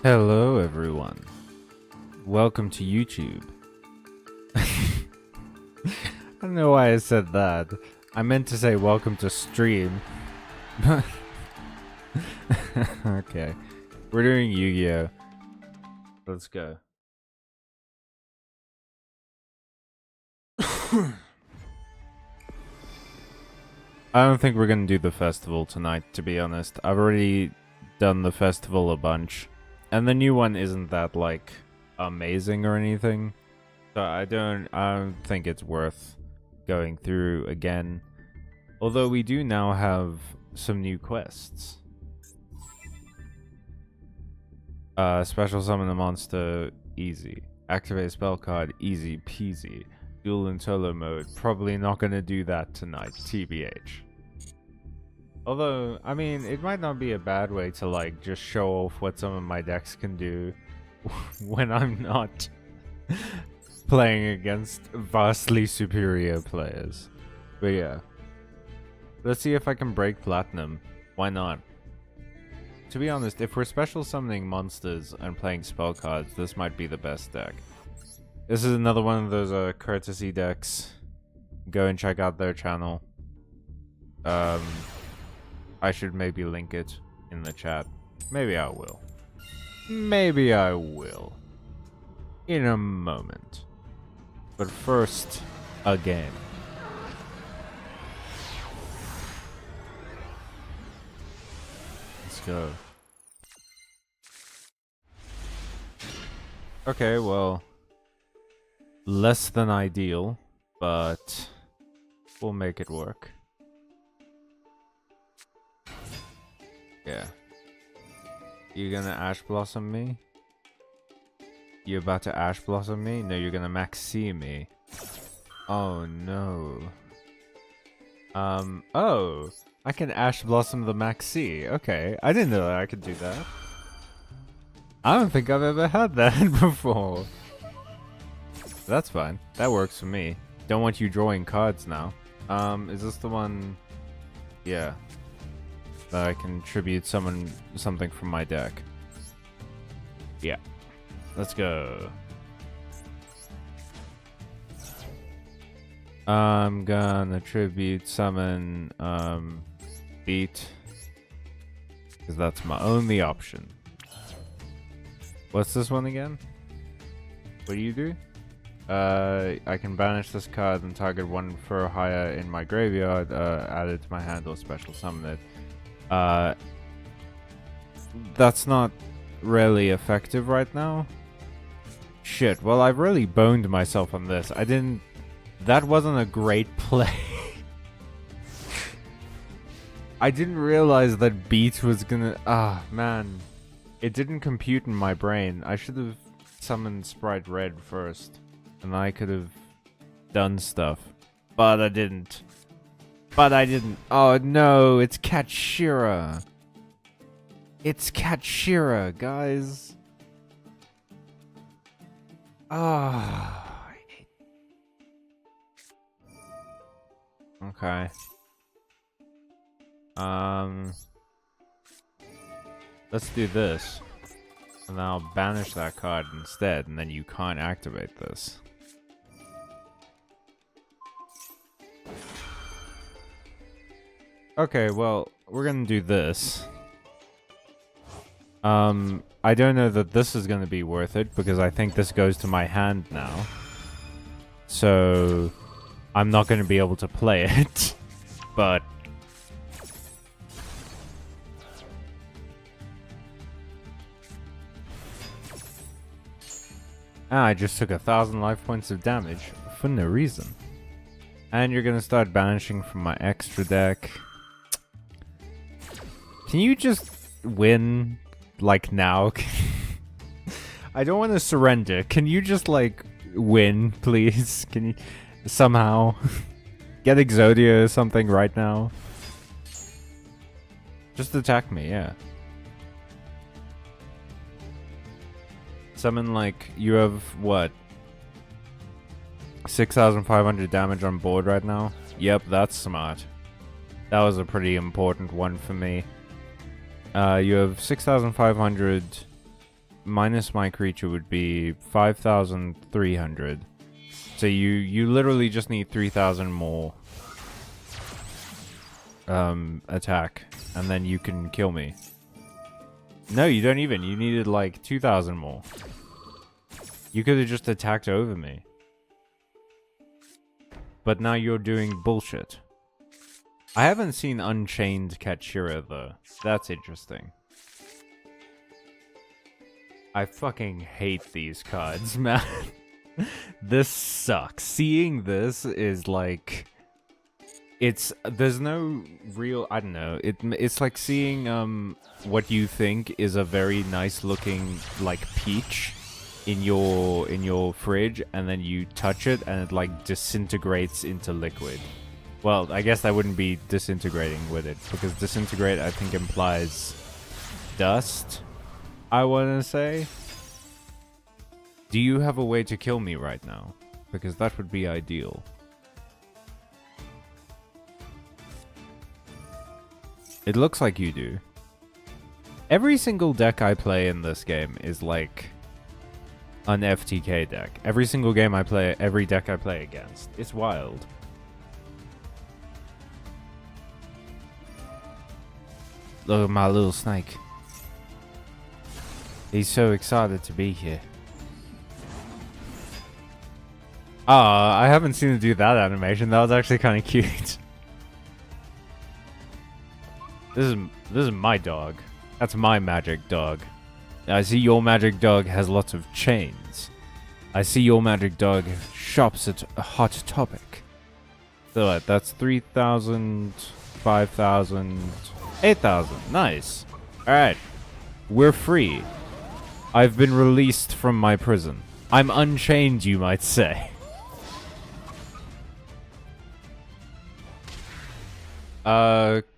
Hello everyone. Welcome to YouTube. I don't know why I said that. I meant to say welcome to stream. Okay. We're doing Yu-Gi-Oh! Let's go. I don't think we're gonna do the festival tonight, to be honest. I've already done the festival a bunch. And the new one isn't that, like, amazing or anything. So I don't think it's worth going through again. Although we do now have some new quests. Special summon a monster, easy. Activate a spell card, easy peasy. Duel in solo mode, probably not gonna do that tonight, TBH. Although, I mean, it might not be a bad way to, like, just show off what some of my decks can do when I'm not playing against vastly superior players. But yeah. Let's see if I can break platinum. Why not? To be honest, if we're special summoning monsters and playing spell cards, this might be the best deck. This is another one of those courtesy decks. Go and check out their channel. I should maybe link it in the chat. Maybe I will. Maybe I will. In a moment. But first, a game. Let's go. Okay, well, less than ideal, but we'll make it work. Yeah. You gonna Ash Blossom me? You about to Ash Blossom me? No, you're gonna Maxi me. Oh no. Oh! I can Ash Blossom the Maxi. Okay, I didn't know that I could do that. I don't think I've ever had that before. That's fine. That works for me. Don't want you drawing cards now. Is this the one? Yeah. That I can tribute summon something from my deck. Yeah. Let's go. I'm gonna tribute summon Byte. Because that's my only option. What's this one again? What do you do? I can banish this card and target one for higher in my graveyard, add it to my hand or special summon it. That's not really effective right now. Shit, well, I've really boned myself on this. That wasn't a great play. I didn't realize that Byte was gonna... man. It didn't compute in my brain. I should have summoned Sprite Red first. And I could have done stuff. But I didn't. Oh no, it's Katshira. It's Katshira, guys. Ah. Okay. Let's do this. And then I'll banish that card instead, and then you can't activate this. Okay, well, we're gonna do this. I don't know that this is gonna be worth it, because I think this goes to my hand now. So, I'm not gonna be able to play it, but... I just took 1,000 life points of damage for no reason. And you're gonna start banishing from my extra deck. Can you just win, like, now? I don't want to surrender. Can you just, like, win, please? Can you somehow get Exodia or something right now? Just attack me, yeah. Summon, like, you have, what? 6,500 damage on board right now? Yep, that's smart. That was a pretty important one for me. You have 6,500 minus my creature would be 5,300. So you literally just need 3,000 more attack, and then you can kill me. No, you don't even. You needed like 2,000 more. You could have just attacked over me. But now you're doing bullshit. I haven't seen Unchained Kachira though. That's interesting. I fucking hate these cards, man. This sucks. Seeing this is like... there's no real, I don't know, it's like seeing what you think is a very nice looking like peach in your fridge, and then you touch it and it like disintegrates into liquid. Well, I guess that wouldn't be disintegrating with it, because disintegrate I think implies dust, I want to say. Do you have a way to kill me right now? Because that would be ideal. It looks like you do. Every single deck I play in this game is like an FTK deck. Every single game I play, every deck I play against. It's wild. Look at my little snake. He's so excited to be here. I haven't seen him do that animation. That was actually kind of cute. This is my dog. That's my magic dog. I see your magic dog has lots of chains. I see your magic dog shops at a Hot Topic. So what, that's 3,000, 5,000, 8,000. Nice. Alright. We're free. I've been released from my prison. I'm unchained, you might say.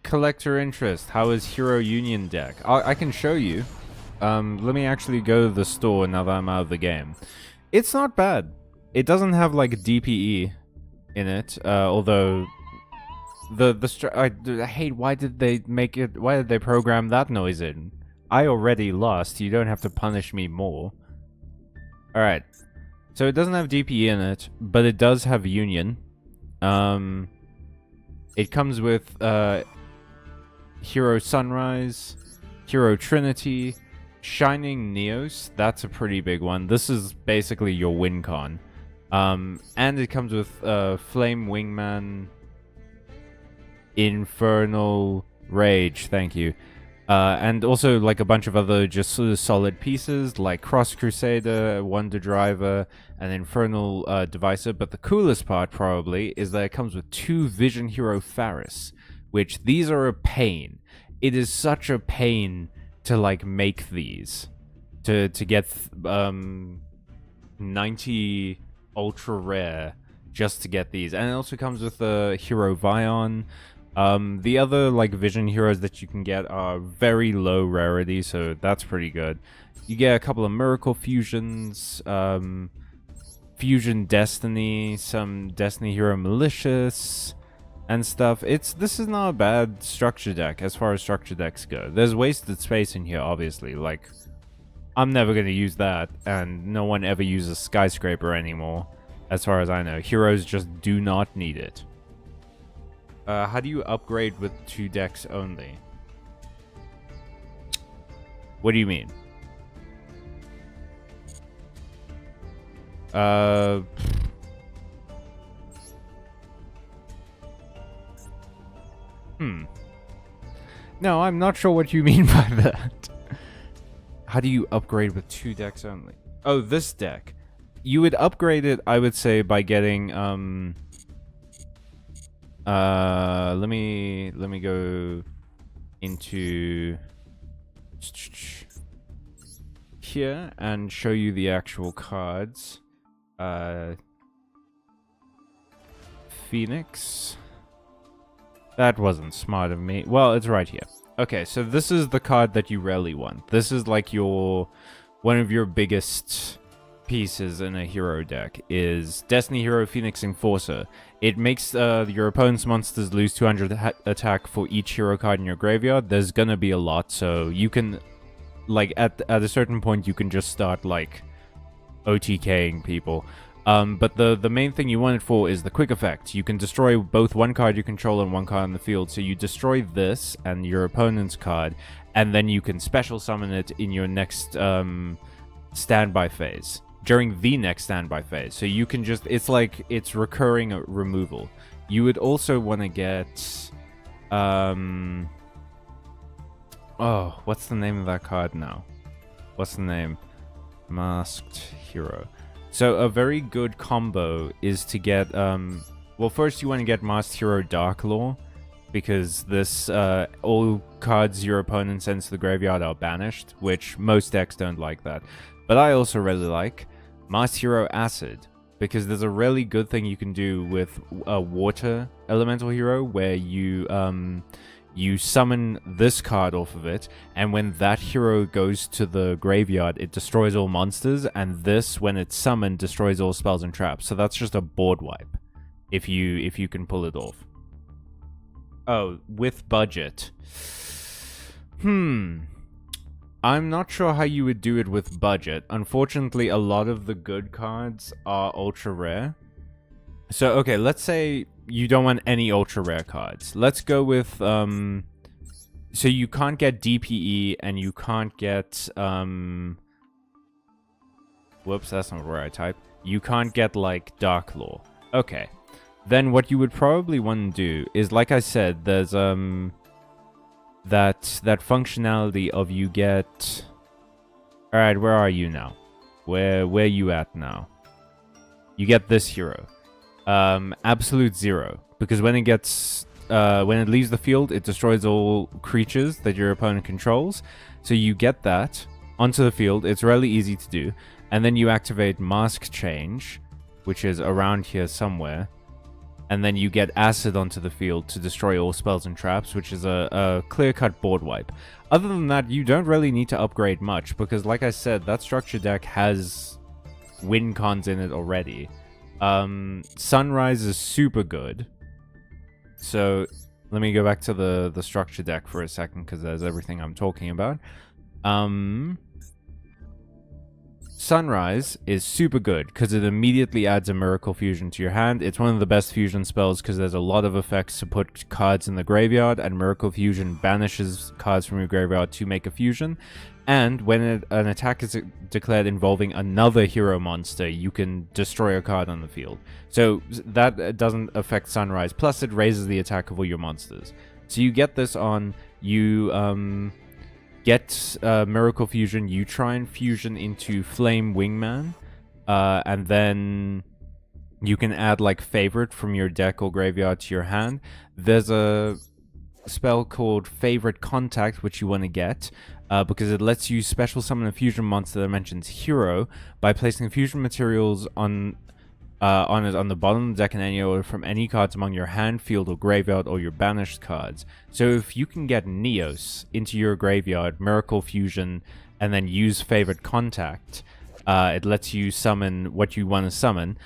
Collector interest. How is Hero Union deck? I can show you. Let me actually go to the store now that I'm out of the game. It's not bad. It doesn't have like DPE in it, although I hate, why did they make it? Why did they program that noise in? I already lost. You don't have to punish me more. All right. So it doesn't have DPE in it, but it does have Union. It comes with Hero Sunrise, Hero Trinity, Shining Neos. That's a pretty big one. This is basically your win con. And it comes with Flame Wingman, Infernal Rage. Thank you. And also like a bunch of other just sort of solid pieces like Cross Crusader, Wonder Driver, and Infernal Divisor. But the coolest part probably is that it comes with 2 Vision Hero Faris, which these are a pain. It is such a pain to like make these, to get 90 ultra rare just to get these. And it also comes with a Hero Vion. The other like Vision Heroes that you can get are very low rarity, so that's pretty good. You get a couple of Miracle Fusions, Fusion Destiny, some Destiny Hero Malicious, and stuff. This is not a bad structure deck as far as structure decks go. There's wasted space in here, obviously. Like, I'm never going to use that, and no one ever uses Skyscraper anymore, as far as I know. Heroes just do not need it. How do you upgrade with 2 decks only? What do you mean? No, I'm not sure what you mean by that. How do you upgrade with 2 decks only? Oh, this deck. You would upgrade it, I would say, by getting, let me go into here and show you the actual cards. Phoenix. That wasn't smart of me. Well, it's right here. Okay, so this is the card that you rarely want. This is like one of your biggest pieces in a hero deck is Destiny Hero Phoenix Enforcer. It makes your opponent's monsters lose 200 attack for each hero card in your graveyard. There's gonna be a lot, so you can like at a certain point you can just start like OTKing people. But the main thing you want it for is the quick effect. You can destroy both one card you control and one card on the field. So you destroy this and your opponent's card, and then you can special summon it in your next standby phase. During the next standby phase. So you can just... It's like... It's recurring removal. You would also want to get... Oh, what's the name of that card now? What's the name? Masked Hero. So a very good combo is to get, well, first you want to get Masked Hero Dark Law, because this, all cards your opponent sends to the graveyard are banished, which most decks don't like that. But I also really like Masked Hero Acid, because there's a really good thing you can do with a Water Elemental Hero, where you summon this card off of it, and when that hero goes to the graveyard, it destroys all monsters, and this, when it's summoned, destroys all spells and traps. So that's just a board wipe, if you can pull it off. Oh, with budget. I'm not sure how you would do it with budget. Unfortunately, a lot of the good cards are ultra rare. So, okay, let's say you don't want any ultra rare cards. Let's go with, so you can't get DPE and you can't get, whoops, that's not where I type. You can't get, like, Dark Law. Okay. Then what you would probably want to do is, like I said, there's, that functionality of you get... Alright, where are you now? Where you at now? You get this hero. Absolute Zero, because when it gets when it leaves the field, it destroys all creatures that your opponent controls. So you get that onto the field. It's really easy to do, and then you activate Mask Change, which is around here somewhere, and then you get Acid onto the field to destroy all spells and traps, which is a clear-cut board wipe. Other than that, you don't really need to upgrade much, because like I said, that structure deck has win cons in it already. Sunrise is super good. So let me go back to the structure deck for a second, because there's everything I'm talking about. Sunrise is super good because it immediately adds a Miracle Fusion to your hand. It's one of the best fusion spells because there's a lot of effects to put cards in the graveyard, and Miracle Fusion banishes cards from your graveyard to make a fusion. And when an attack is declared involving another hero monster, you can destroy a card on the field. So that doesn't affect Sunrise. Plus, it raises the attack of all your monsters. So you get this on, you get Miracle Fusion, you try and fusion into Flame Wingman, and then you can add like Favorite from your deck or graveyard to your hand. There's a spell called Favorite Contact, which you want to get, because it lets you special summon a fusion monster that mentions hero by placing fusion materials on it on the bottom of the deck in any order from any cards among your hand, field, or graveyard, or your banished cards. So if you can get Neos into your graveyard, Miracle Fusion, and then use Favorite Contact, it lets you summon what you want to summon.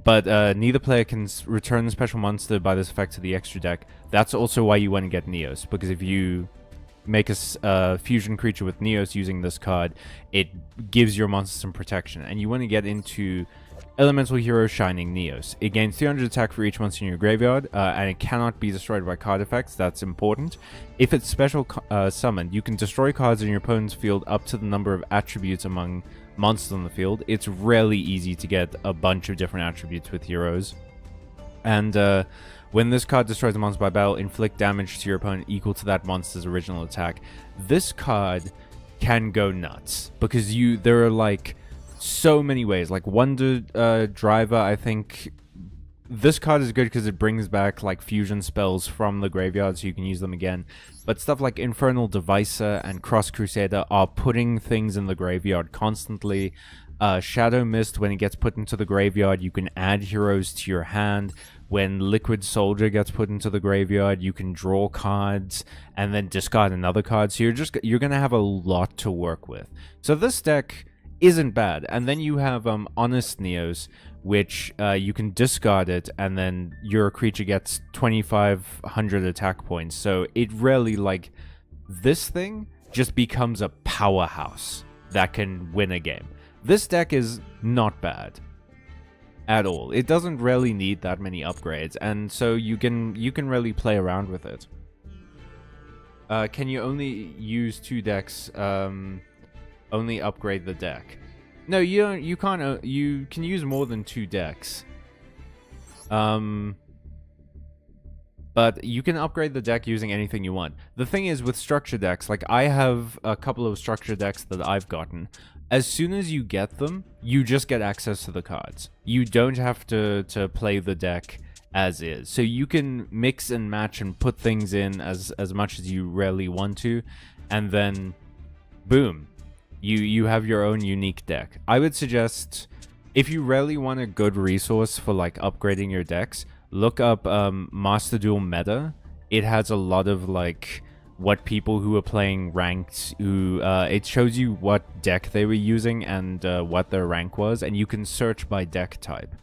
But neither player can return the special monster by this effect to the extra deck. That's also why you want to get Neos, because if you make a fusion creature with Neos using this card, it gives your monster some protection. And you want to get into Elemental Hero Shining Neos. It gains 300 attack for each monster in your graveyard, and it cannot be destroyed by card effects. That's important. If it's special summoned, you can destroy cards in your opponent's field up to the number of attributes among monsters on the field. It's really easy to get a bunch of different attributes with heroes. And when this card destroys a monster by battle, inflict damage to your opponent equal to that monster's original attack. This card can go nuts, because there are like so many ways. Like Wonder Driver, I think this card is good because it brings back like fusion spells from the graveyard so you can use them again. But stuff like Infernal Devicer and Cross Crusader are putting things in the graveyard constantly. Shadow Mist, when it gets put into the graveyard, you can add heroes to your hand. When Liquid Soldier gets put into the graveyard, you can draw cards and then discard another card. So you're gonna have a lot to work with. So this deck isn't bad. And then you have Honest Neos, which you can discard it, and then your creature gets 2,500 attack points. So it really, like, this thing just becomes a powerhouse that can win a game. This deck is not bad at all. It doesn't really need that many upgrades, and so you can really play around with it. Can you only use 2 decks? Only upgrade the deck. No, you don't. You can't. You can use more than 2 decks. But you can upgrade the deck using anything you want. The thing is, with structure decks, like I have a couple of structure decks that I've gotten. As soon as you get them, you just get access to the cards. You don't have to play the deck as is. So you can mix and match and put things in as much as you really want to, and then boom, you have your own unique deck. I would suggest, if you really want a good resource for like upgrading your decks, look up Master Duel Meta. It has a lot of like what people who are playing ranked, who it shows you what deck they were using and what their rank was, and you can search by deck type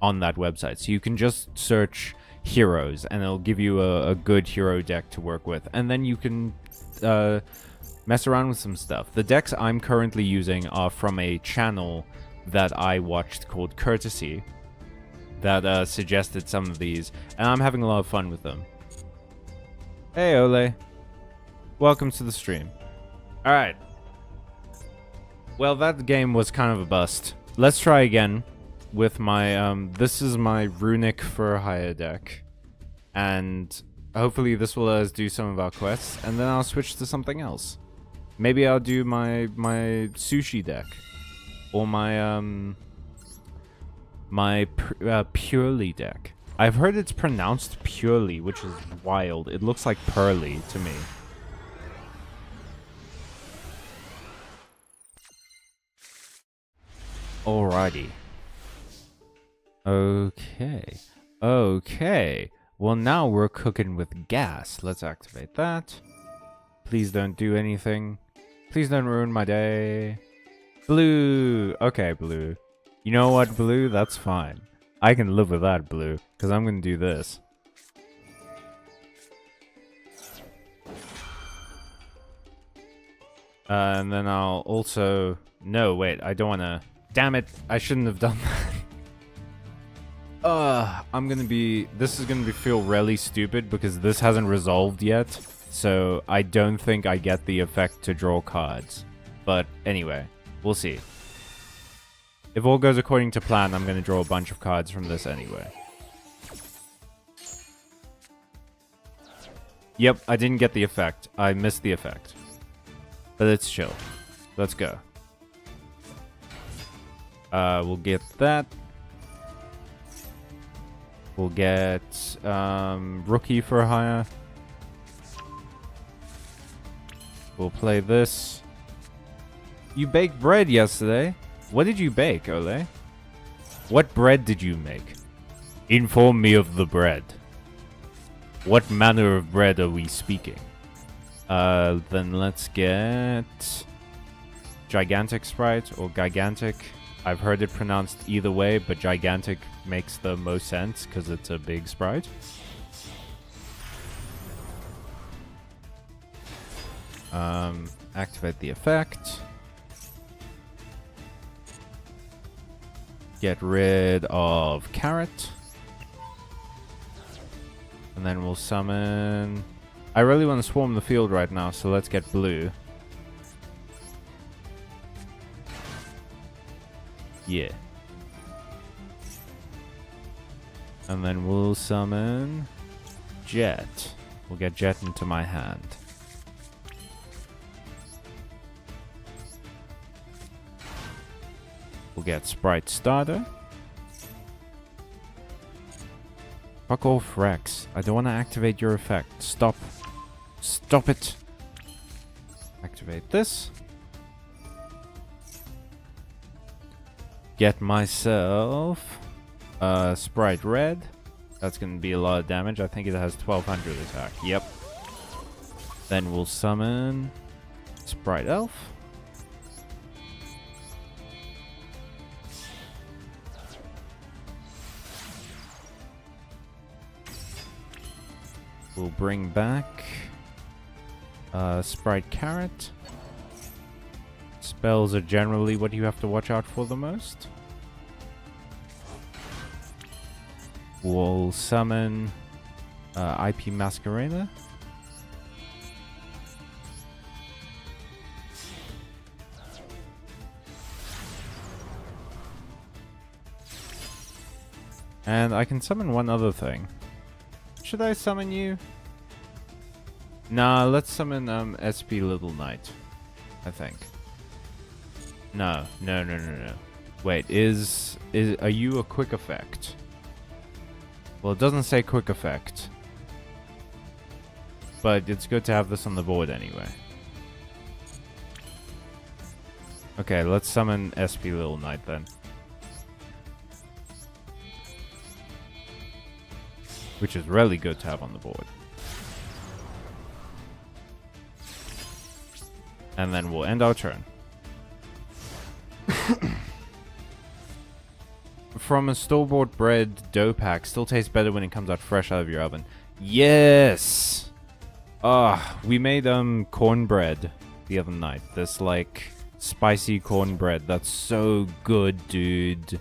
on that website. So you can just search heroes and it'll give you a good hero deck to work with, and then you can mess around with some stuff. The decks I'm currently using are from a channel that I watched called Courtesy that suggested some of these, and I'm having a lot of fun with them. Hey Ole, welcome to the stream. Alright, well, that game was kind of a bust. Let's try again with my this is my Runic for Hire deck, and hopefully this will let us do some of our quests, and then I'll switch to something else. Maybe I'll do my sushi deck, or my purely deck. I've heard it's pronounced purely, which is wild. It looks like pearly to me. Alrighty. Okay. Well, now we're cooking with gas. Let's activate that. Please don't do anything. Please don't ruin my day. Blue. Okay, blue. You know what, blue? That's fine. I can live with that, blue, because I'm going to do this. And then I'll also... No, wait, I don't want to... Damn it, I shouldn't have done that. I'm going to be... This is going to feel really stupid because this hasn't resolved yet. So I don't think I get the effect to draw cards. But anyway, we'll see. If all goes according to plan, I'm going to draw a bunch of cards from this anyway. Yep, I didn't get the effect. I missed the effect. But it's chill. Let's go. We'll get that. We'll get Rookie for Hire. We'll play this. You baked bread yesterday. What did you bake, Ole? What bread did you make? Inform me of the bread. What manner of bread are we speaking? Then let's get... Gigantic Sprite or Gigantic. I've heard it pronounced either way, but Gigantic makes the most sense because it's a big sprite. Activate the effect. Get rid of Carrot. And then we'll summon... I really want to swarm the field right now, so let's get blue. Yeah. And then we'll summon Jet. We'll get Jet into my hand. We'll get Sprite Starter. Fuck off, Rex. I don't want to activate your effect. Stop. Stop it. Activate this. Get myself Sprite Red. That's going to be a lot of damage. I think it has 1200 attack. Yep. Then we'll summon Sprite Elf. We'll bring back Sprite Carrot. Spells are generally what you have to watch out for the most. We'll summon IP Masquerena. And I can summon one other thing. Should I summon you? Nah, let's summon SP Little Knight, I think. No. Wait, are you a quick effect? Well, it doesn't say quick effect. But it's good to have this on the board anyway. Okay, let's summon SP Little Knight then. Which is really good to have on the board. And then we'll end our turn. From a store-bought bread dough pack, still tastes better when it comes out fresh out of your oven. Yes! We made cornbread the other night. This like spicy cornbread. That's so good, dude.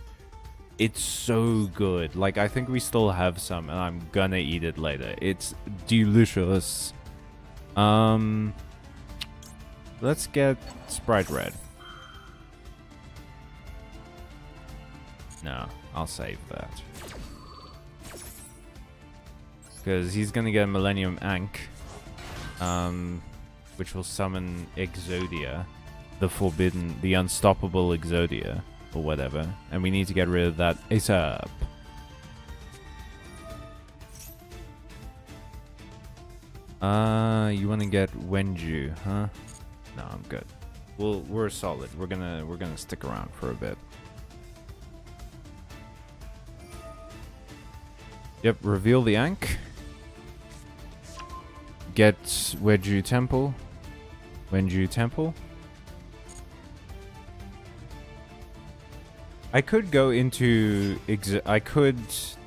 It's so good. Like, I think we still have some, and I'm gonna eat it later. It's delicious. Let's get Sprite Red. No, I'll save that. Because he's gonna get Millennium Ankh. Which will summon Exodia. The unstoppable Exodia. Or whatever. And we need to get rid of that ASAP. You wanna get Wenju, huh? No, I'm good. We're solid. We're gonna stick around for a bit. Yep, reveal the Ankh. Get Wenju Temple. I could go into... I could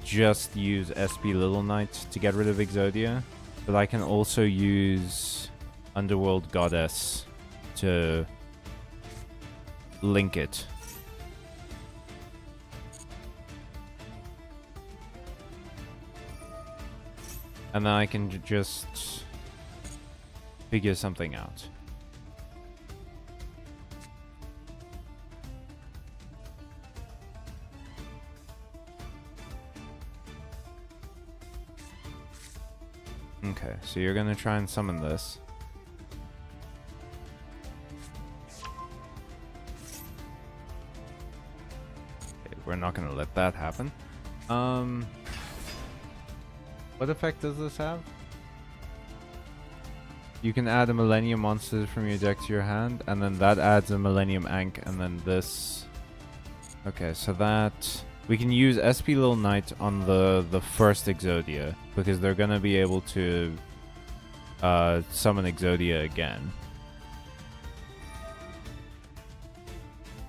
just use SP Little Knight to get rid of Exodia. But I can also use Underworld Goddess to link it. And then I can just figure something out. Okay, so you're gonna try and summon this. Okay, we're not gonna let that happen. What effect does this have? You can add a Millennium Monster from your deck to your hand, and then that adds a Millennium Ankh, and then this... Okay, so that... We can use SP Little Knight on the first Exodia, because they're gonna be able to summon Exodia again.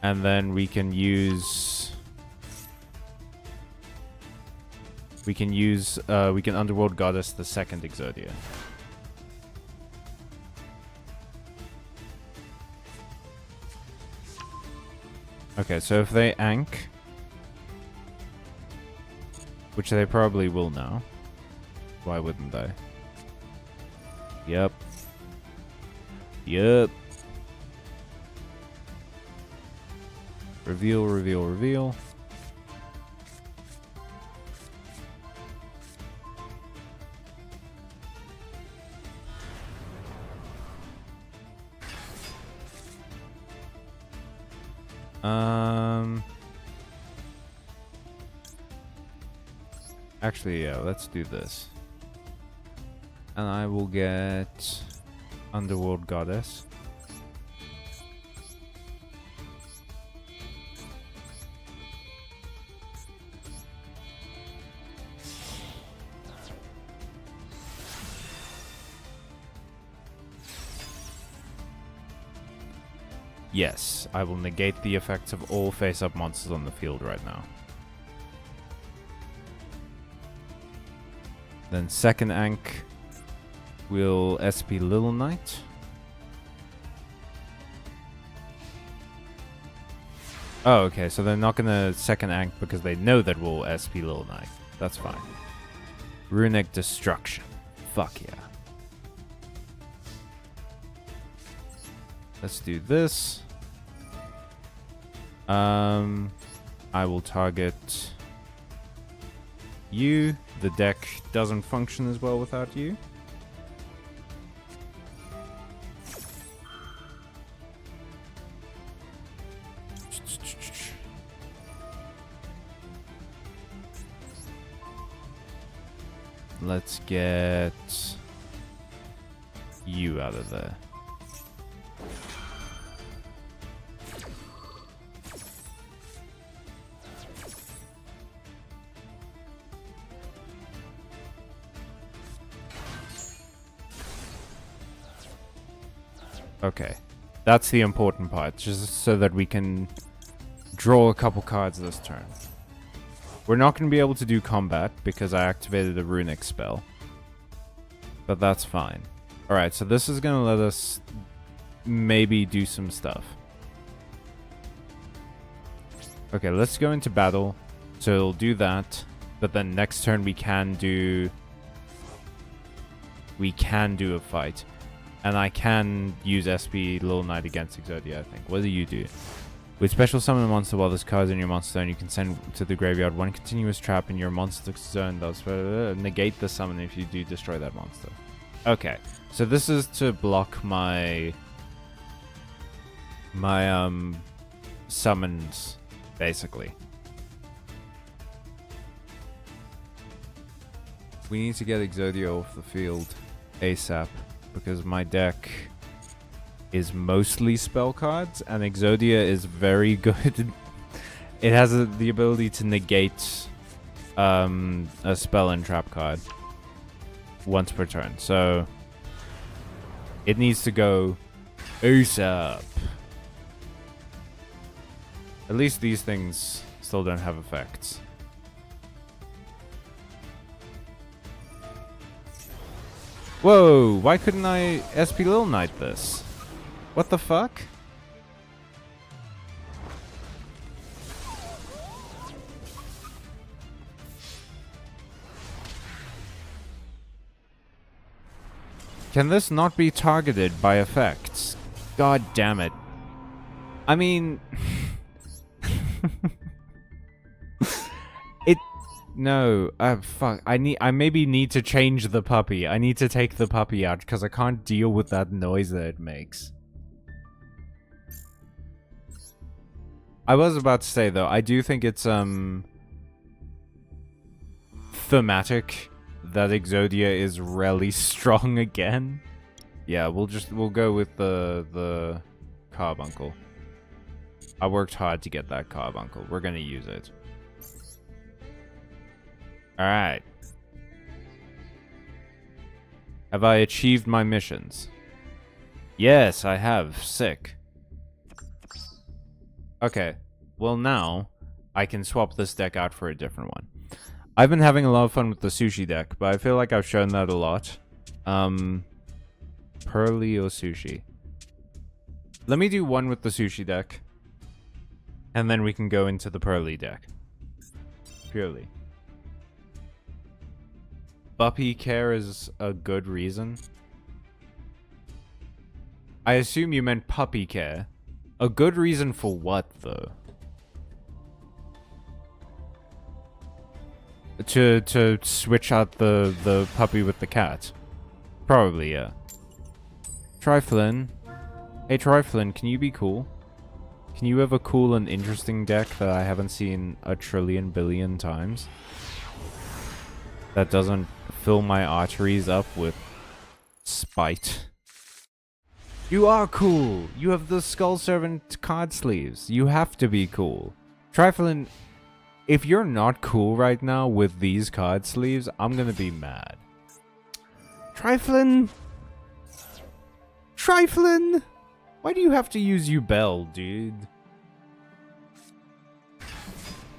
And then we can use... We can Underworld Goddess the second Exodia. Okay, so if they Ankh, which they probably will now, why wouldn't they? Yep. Reveal. Actually, yeah, let's do this. And I will get Underworld Goddess. Yes, I will negate the effects of all face-up monsters on the field right now. Then second Ankh. We'll SP Little Knight. Oh, okay, so they're not gonna second act because they know that we'll SP Little Knight. That's fine. Runic Destruction. Fuck yeah. Let's do this. I will target you. The deck doesn't function as well without you. Let's get you out of there. Okay, that's the important part, just so that we can draw a couple cards this turn. We're not going to be able to do combat because I activated a runic spell, but that's fine. Alright, so this is going to let us maybe do some stuff. Okay, let's go into battle. So it'll do that, but then next turn we can do a fight. And I can use SP Little Knight against Exodia, I think. What do you do? With special summon a monster while this card is in your monster zone, you can send to the graveyard one continuous trap in your monster zone. Thus, negate the summon if you do destroy that monster. Okay, so this is to block my summons, basically. We need to get Exodia off the field ASAP. Because my deck is mostly spell cards, and Exodia is very good. It has the ability to negate a spell and trap card once per turn. So it needs to go ASAP. At least these things still don't have effects. Whoa, why couldn't I SP Little Knight this? What the fuck? Can this not be targeted by effects? God damn it. I mean... No, fuck. I maybe need to change the puppy. I need to take the puppy out because I can't deal with that noise that it makes. I was about to say though, I do think it's thematic that Exodia is really strong again. Yeah, we'll go with the carbuncle. I worked hard to get that carbuncle. We're gonna use it. Alright. Have I achieved my missions? Yes, I have. Sick. Okay. Well, now I can swap this deck out for a different one. I've been having a lot of fun with the sushi deck, but I feel like I've shown that a lot. Pearly or sushi? Let me do one with the sushi deck. And then we can go into the Pearly deck. Purely. Puppy care is a good reason. I assume you meant puppy care. A good reason for what, though? To switch out the puppy with the cat. Probably, yeah. Triflin. Hey, Triflin, can you be cool? Can you have a cool and interesting deck that I haven't seen a trillion billion times? That doesn't fill my arteries up with spite. You are cool! You have the Skull Servant card sleeves. You have to be cool. Triflin, if you're not cool right now with these card sleeves, I'm gonna be mad. Triflin! Triflin! Why do you have to use Ubel, dude?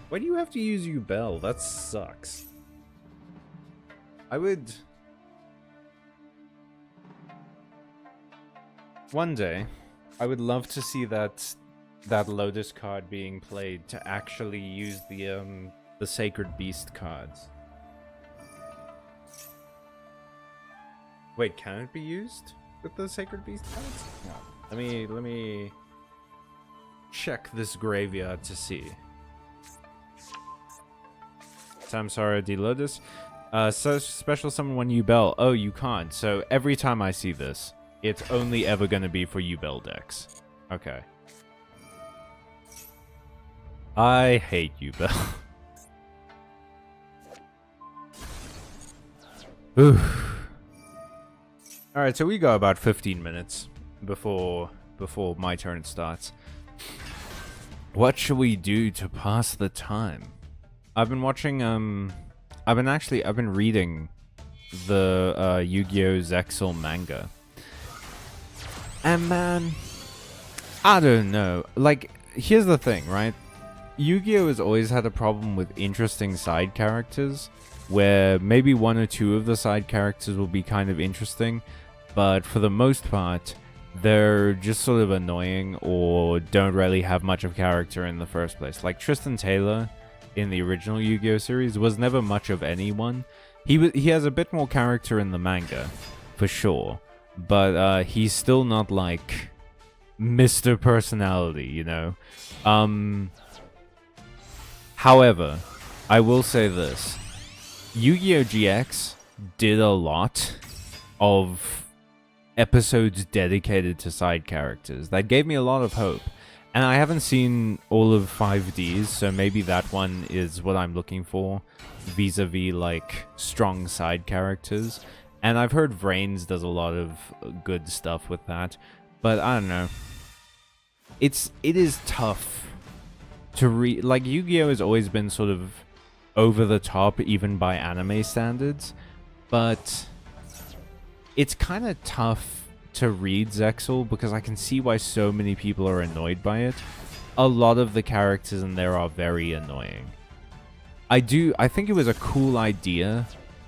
Why do you have to use Ubel? That sucks. I would... One day, I would love to see that Lotus card being played to actually use the Sacred Beast cards. Wait, can it be used with the Sacred Beast cards? No. Let me check this graveyard to see. Samsara D Lotus. So special summon when Ubel. Oh, you can't. So every time I see this, it's only ever going to be for Ubel decks. Okay. I hate Ubel. Alright, so we got about 15 minutes before my turn starts. What should we do to pass the time? I've been watching, I've been reading the Yu-Gi-Oh! Zexal manga. And man, I don't know. Like, here's the thing, right? Yu-Gi-Oh! Has always had a problem with interesting side characters, where maybe one or two of the side characters will be kind of interesting, but for the most part, they're just sort of annoying or don't really have much of character in the first place. Like Tristan Taylor in the original Yu-Gi-Oh! Series was never much of anyone. He has a bit more character in the manga, for sure, but he's still not like Mr. Personality, you know? However, I will say this. Yu-Gi-Oh! GX did a lot of episodes dedicated to side characters. That gave me a lot of hope. And I haven't seen all of 5Ds, so maybe that one is what I'm looking for, vis-a-vis, like, strong side characters. And I've heard Vrains does a lot of good stuff with that, but I don't know. It is tough to read. Like, Yu-Gi-Oh! Has always been sort of over the top, even by anime standards, but it's kind of tough to read Zexal because I can see why so many people are annoyed by it. A lot of the characters in there are very annoying. I think it was a cool idea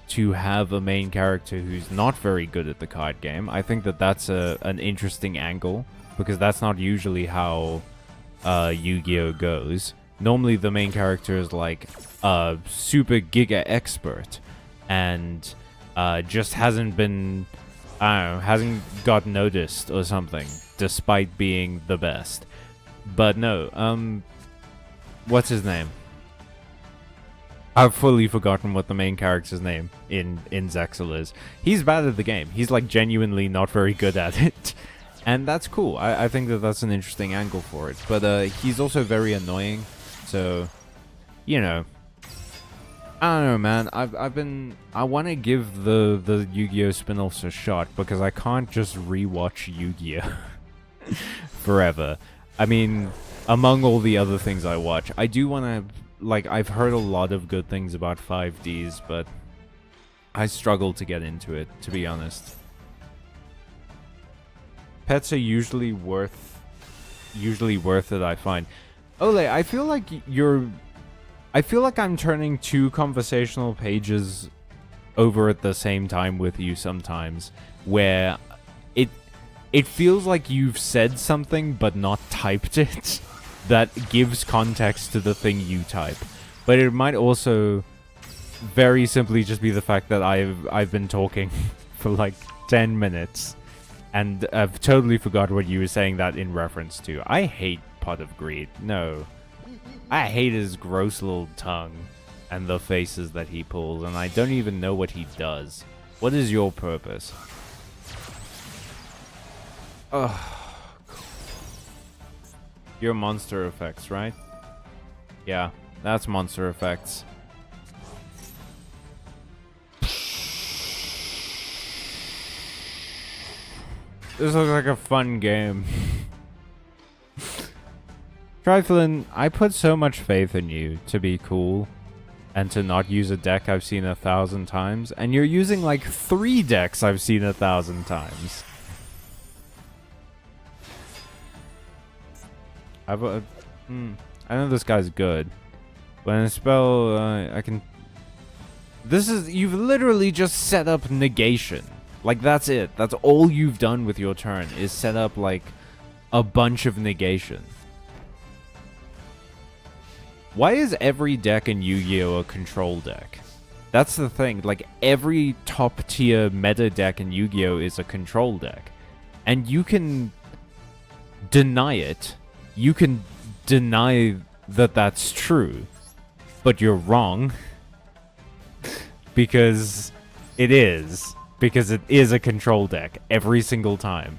to have a main character who's not very good at the card game. I think that that's an interesting angle, because that's not usually how Yu-Gi-Oh! Goes. Normally the main character is like a super giga expert and just hasn't been, I don't know, hasn't got noticed or something, despite being the best. But no, what's his name? I've fully forgotten what the main character's name in Zexal is. He's bad at the game. He's like genuinely not very good at it. And that's cool. I think that that's an interesting angle for it. But he's also very annoying. So, you know, I don't know, man. I want to give the Yu-Gi-Oh! Spin-offs a shot because I can't just rewatch Yu-Gi-Oh! forever. I mean, among all the other things I watch, I do want to, like, I've heard a lot of good things about 5Ds, but I struggle to get into it, to be honest. Pets are usually worth it, I find. Ole, I feel like I'm turning two conversational pages over at the same time with you sometimes, where it feels like you've said something but not typed it that gives context to the thing you type. But it might also very simply just be the fact that I've been talking for like 10 minutes and I've totally forgot what you were saying that in reference to. I hate Pot of Greed. No. I hate his gross little tongue and the faces that he pulls, and I don't even know what he does. What is your purpose? Ugh. Your monster effects, right? Yeah, that's monster effects. This looks like a fun game. Triflin, I put so much faith in you to be cool and to not use a deck I've seen 1,000 times, and you're using like 3 decks I've seen 1,000 times. I know this guy's good. When I spell, I can... You've literally just set up negation. Like, that's it. That's all you've done with your turn, is set up, like, a bunch of negation. Why is every deck in Yu-Gi-Oh! A control deck? That's the thing. Like, every top-tier meta deck in Yu-Gi-Oh! Is a control deck. And you can deny it. You can deny that that's true. But you're wrong. Because it is. Because it is a control deck every single time.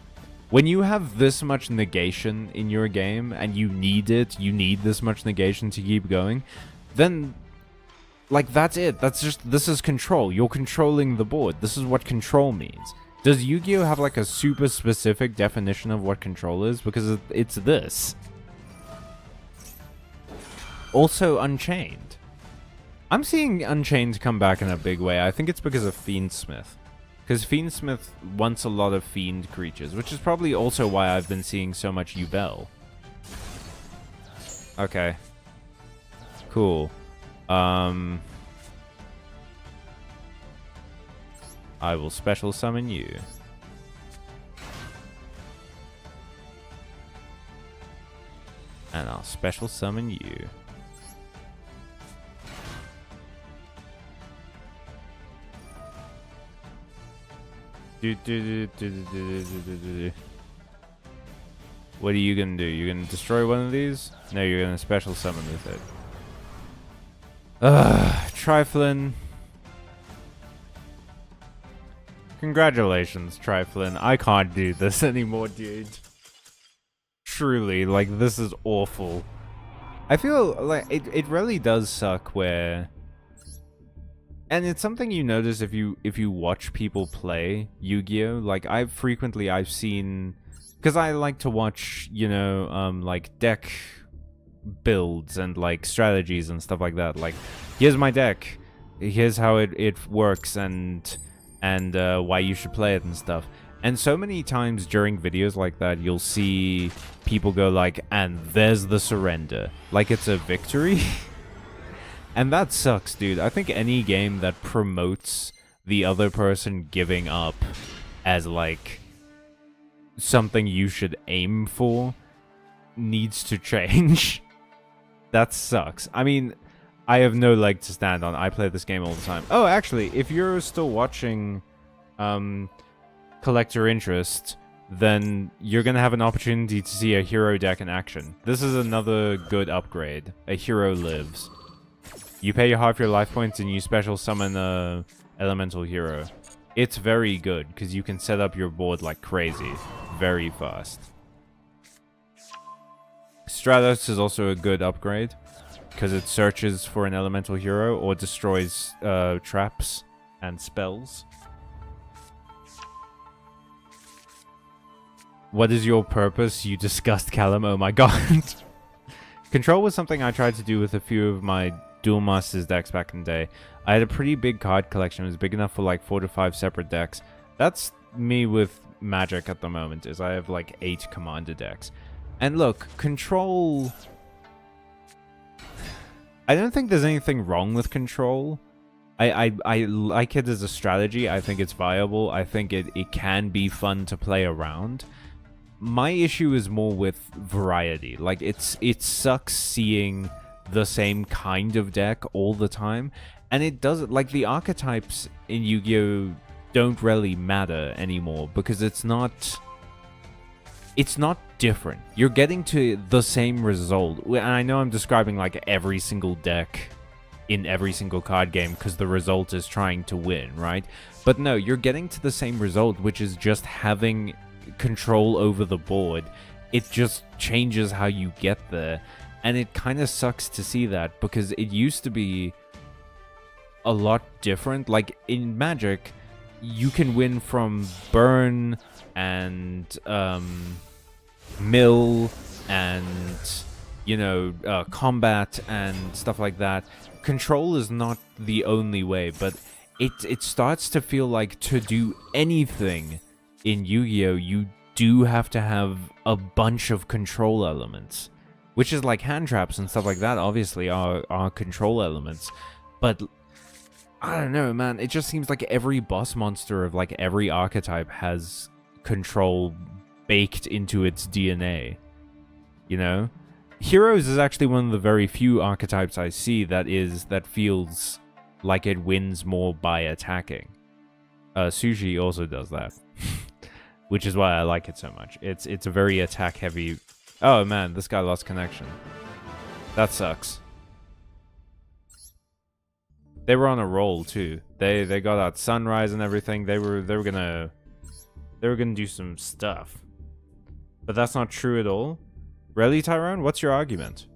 When you have this much negation in your game, and you need it, you need this much negation to keep going, then, like, that's it. That's just, this is control. You're controlling the board. This is what control means. Does Yu-Gi-Oh! Have, like, a super specific definition of what control is? Because it's this. Also, Unchained. I'm seeing Unchained come back in a big way. I think it's because of Fiendsmith. Because Fiendsmith wants a lot of Fiend creatures, which is probably also why I've been seeing so much Yubel. Okay. Cool. I will special summon you. And I'll special summon you. What are you gonna do? You're gonna destroy one of these? No, you're gonna special summon with it. Triflin. Congratulations, Triflin. I can't do this anymore, dude. Truly, like, this is awful. I feel like it really does suck where... And it's something you notice if you watch people play Yu-Gi-Oh! Like, I've seen... Because I like to watch, you know, like, deck builds and, like, strategies and stuff like that. Like, here's my deck. Here's how it works and why you should play it and stuff. And so many times during videos like that, you'll see people go like, and there's the surrender. Like it's a victory. And that sucks, dude. I think any game that promotes the other person giving up as, like, something you should aim for needs to change. That sucks. I mean, I have no leg to stand on. I play this game all the time. Oh, actually, if you're still watching Collector Interest, then you're going to have an opportunity to see a hero deck in action. This is another good upgrade. A hero lives. You pay half your life points and you special summon a elemental hero. It's very good, because you can set up your board like crazy. Very fast. Stratos is also a good upgrade, because it searches for an elemental hero or destroys traps and spells. What is your purpose, you disgust Callum? Oh my god. Control was something I tried to do with a few of my Duel Masters decks back in the day. I had a pretty big card collection. It was big enough for like 4 to 5 separate decks. That's me with Magic at the moment, is I have like 8 commander decks. And look, Control... I don't think there's anything wrong with Control. I like it as a strategy. I think it's viable. I think it can be fun to play around. My issue is more with variety. Like, it sucks seeing the same kind of deck all the time. And it doesn't... Like, the archetypes in Yu-Gi-Oh! Don't really matter anymore, because it's not different. You're getting to the same result. And I know I'm describing like every single deck in every single card game because the result is trying to win, right? But no, you're getting to the same result, which is just having control over the board. It just changes how you get there. And it kind of sucks to see that, because it used to be a lot different. Like in Magic, you can win from burn and mill and, you know, combat and stuff like that. Control is not the only way, but it starts to feel like to do anything in Yu-Gi-Oh! You do have to have a bunch of control elements, which is like hand traps and stuff like that obviously are control elements, but I don't know, man. It just seems like every boss monster of like every archetype has control baked into its DNA. You know? Heroes is actually one of the very few archetypes I see that feels like it wins more by attacking. Sushi also does that. Which is why I like it so much. It's a very attack heavy. Oh man, this guy lost connection. That sucks. They were on a roll too. They got out Sunrise and everything. They were gonna do some stuff. But that's not true at all. Really, Tyrone? What's your argument?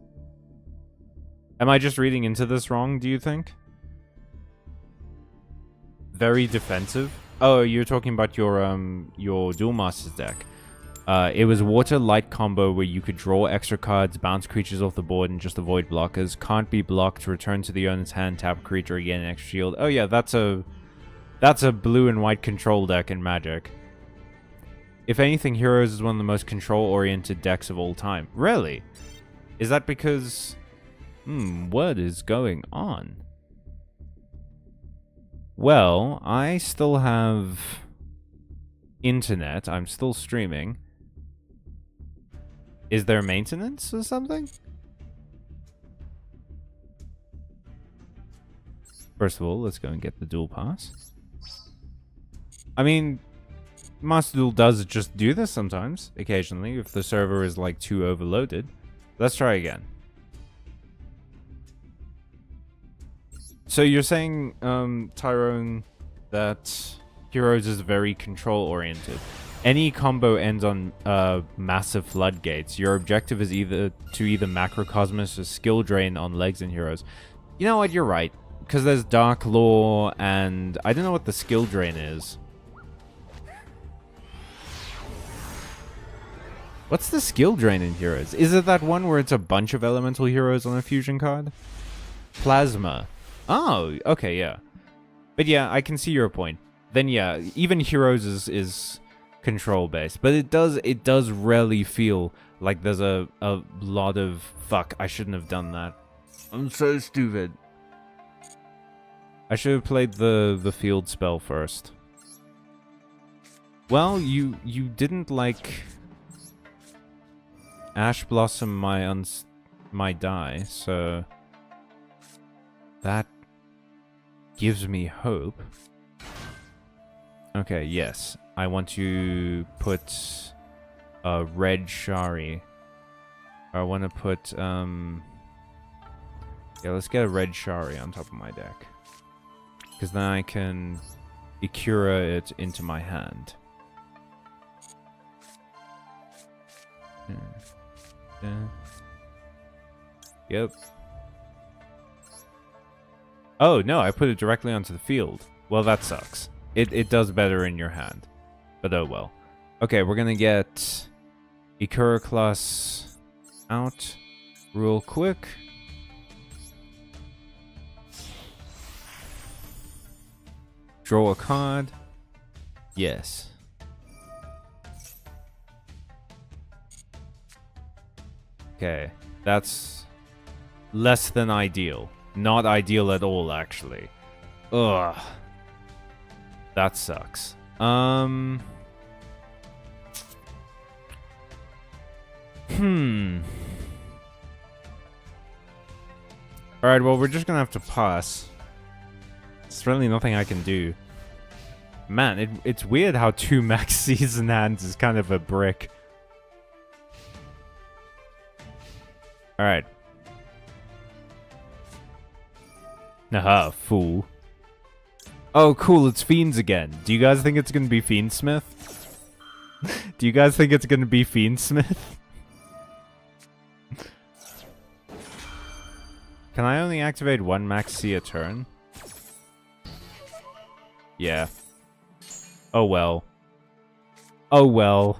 Am I just reading into this wrong, do you think? Very defensive? Oh, you're talking about your Duel Masters deck. It was water light combo where you could draw extra cards, bounce creatures off the board, and just avoid blockers. Can't be blocked. Return to the owner's hand, tap a creature again, extra shield. Oh yeah, that's a blue and white control deck in Magic. If anything, Heroes is one of the most control-oriented decks of all time. Really? Is that because... what is going on? Well, I still have internet. I'm still streaming. Is there maintenance or something? First of all, let's go and get the Duel Pass. I mean... Master Duel does just do this sometimes, occasionally, if the server is like too overloaded. Let's try again. So you're saying, Tyrone, that Heroes is very control-oriented. Any combo ends on massive floodgates. Your objective is either Macrocosmos or Skill Drain on legs in Heroes. You know what, you're right. Because there's Dark Law, and I don't know what the Skill Drain is. What's the skill drain in Heroes? Is it that one where it's a bunch of elemental heroes on a fusion card? Plasma. Oh, okay, yeah. But yeah, I can see your point. Then yeah, even Heroes is control based, but it does rarely feel like there's a lot of fuck, I shouldn't have done that. I'm so stupid. I should have played the field spell first. Well, you didn't like Ash Blossom my die, so that gives me hope. Okay, yes. I want to put a red Shari. I want to put yeah, let's get a red Shari on top of my deck. Because then I can Ikura it into my hand. Yep. Oh, no, I put it directly onto the field. Well, that sucks. It does better in your hand. But oh well. Okay, we're gonna get Ikura class out real quick. Draw a card. Yes. Okay, that's less than ideal. Not ideal at all, actually. Ugh. That sucks. Alright, well, we're just gonna have to pass. There's really nothing I can do. Man, it's weird how 2 max season hands is kind of a brick. Alright. Haha, fool. Oh, cool, it's Fiends again. Do you guys think it's gonna be Fiendsmith? Do you guys think it's gonna be Fiendsmith? Can I only activate 1 max C a turn? Yeah. Oh well. Oh well.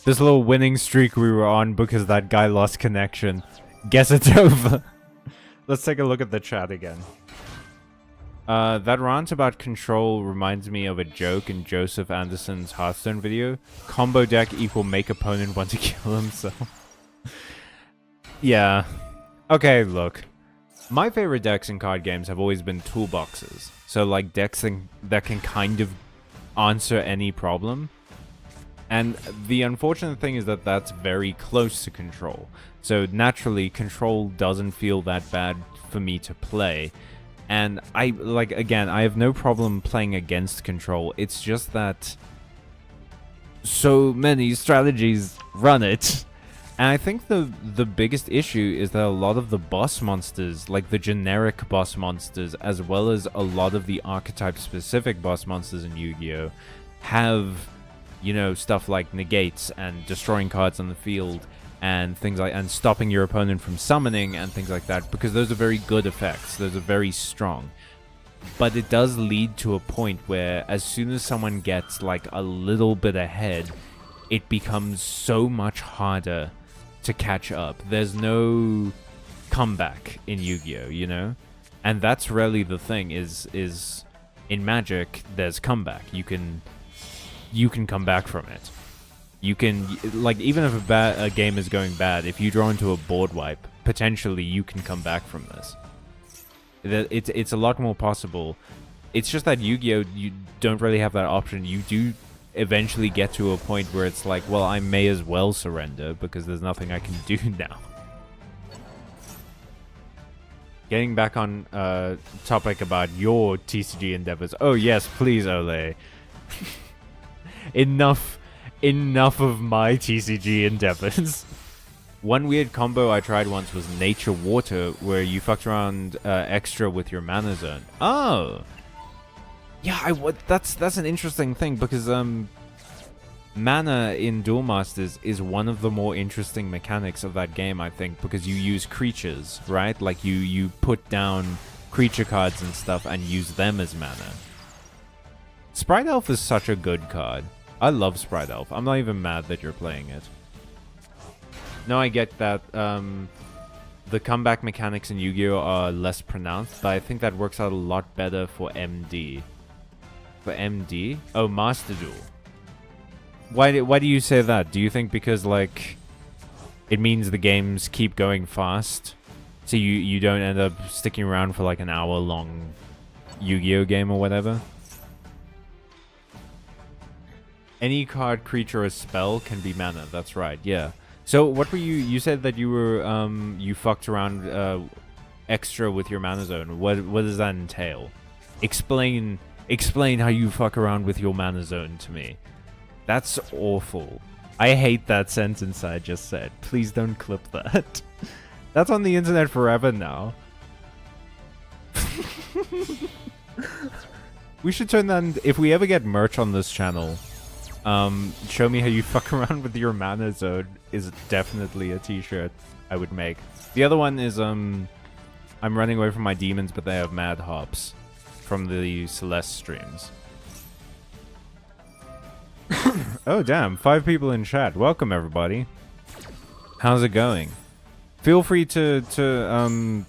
This little winning streak we were on because that guy lost connection. Guess it's over. Let's take a look at the chat again. That rant about control reminds me of a joke in Joseph Anderson's Hearthstone video. Combo deck equal make opponent want to kill himself. Yeah. Okay, look. My favorite decks in card games have always been toolboxes. So like decks that can kind of answer any problem. And the unfortunate thing is that that's very close to control. So naturally, control doesn't feel that bad for me to play. And again, I have no problem playing against control. It's just that so many strategies run it. And I think the biggest issue is that a lot of the boss monsters, like the generic boss monsters, as well as a lot of the archetype-specific boss monsters in Yu-Gi-Oh! Have, you know, stuff like negates and destroying cards on the field and things like, and stopping your opponent from summoning and things like that, because those are very good effects. Those are very strong. But it does lead to a point where as soon as someone gets like a little bit ahead, it becomes so much harder to catch up. There's no comeback in Yu-Gi-Oh, you know? And that's really the thing, is in Magic, there's comeback. You can come back from it. You can, like, even if a game is going bad, if you draw into a board wipe, potentially you can come back from this. It's a lot more possible. It's just that Yu-Gi-Oh, you don't really have that option. You do eventually get to a point where it's like, well, I may as well surrender because there's nothing I can do now. Getting back on topic about your TCG endeavors. Oh yes, please, Ole. Enough of my TCG endeavors. One weird combo I tried once was Nature Water, where you fucked around extra with your mana zone. Oh! Yeah, that's an interesting thing, because mana in Duel Masters is one of the more interesting mechanics of that game, I think, because you use creatures, right? Like, you put down creature cards and stuff and use them as mana. Sprite Elf is such a good card. I love Sprite Elf. I'm not even mad that you're playing it. No, I get that the comeback mechanics in Yu-Gi-Oh! Are less pronounced, but I think that works out a lot better for MD. For MD? Oh, Master Duel. Why do you say that? Do you think because, like, it means the games keep going fast, so you don't end up sticking around for like an hour-long Yu-Gi-Oh! Game or whatever? Any card, creature, or spell can be mana. That's right, yeah. So what were you said that you were, you fucked around extra with your mana zone. What does that entail? Explain how you fuck around with your mana zone to me. That's awful. I hate that sentence I just said. Please don't clip that. That's on the internet forever now. We should turn that, if we ever get merch on this channel, show me how you fuck around with your mana zone is definitely a t-shirt I would make. The other one is, I'm running away from my demons, but they have mad hops from the Celeste streams. Oh, damn. 5 people in chat. Welcome, everybody. How's it going? Feel free to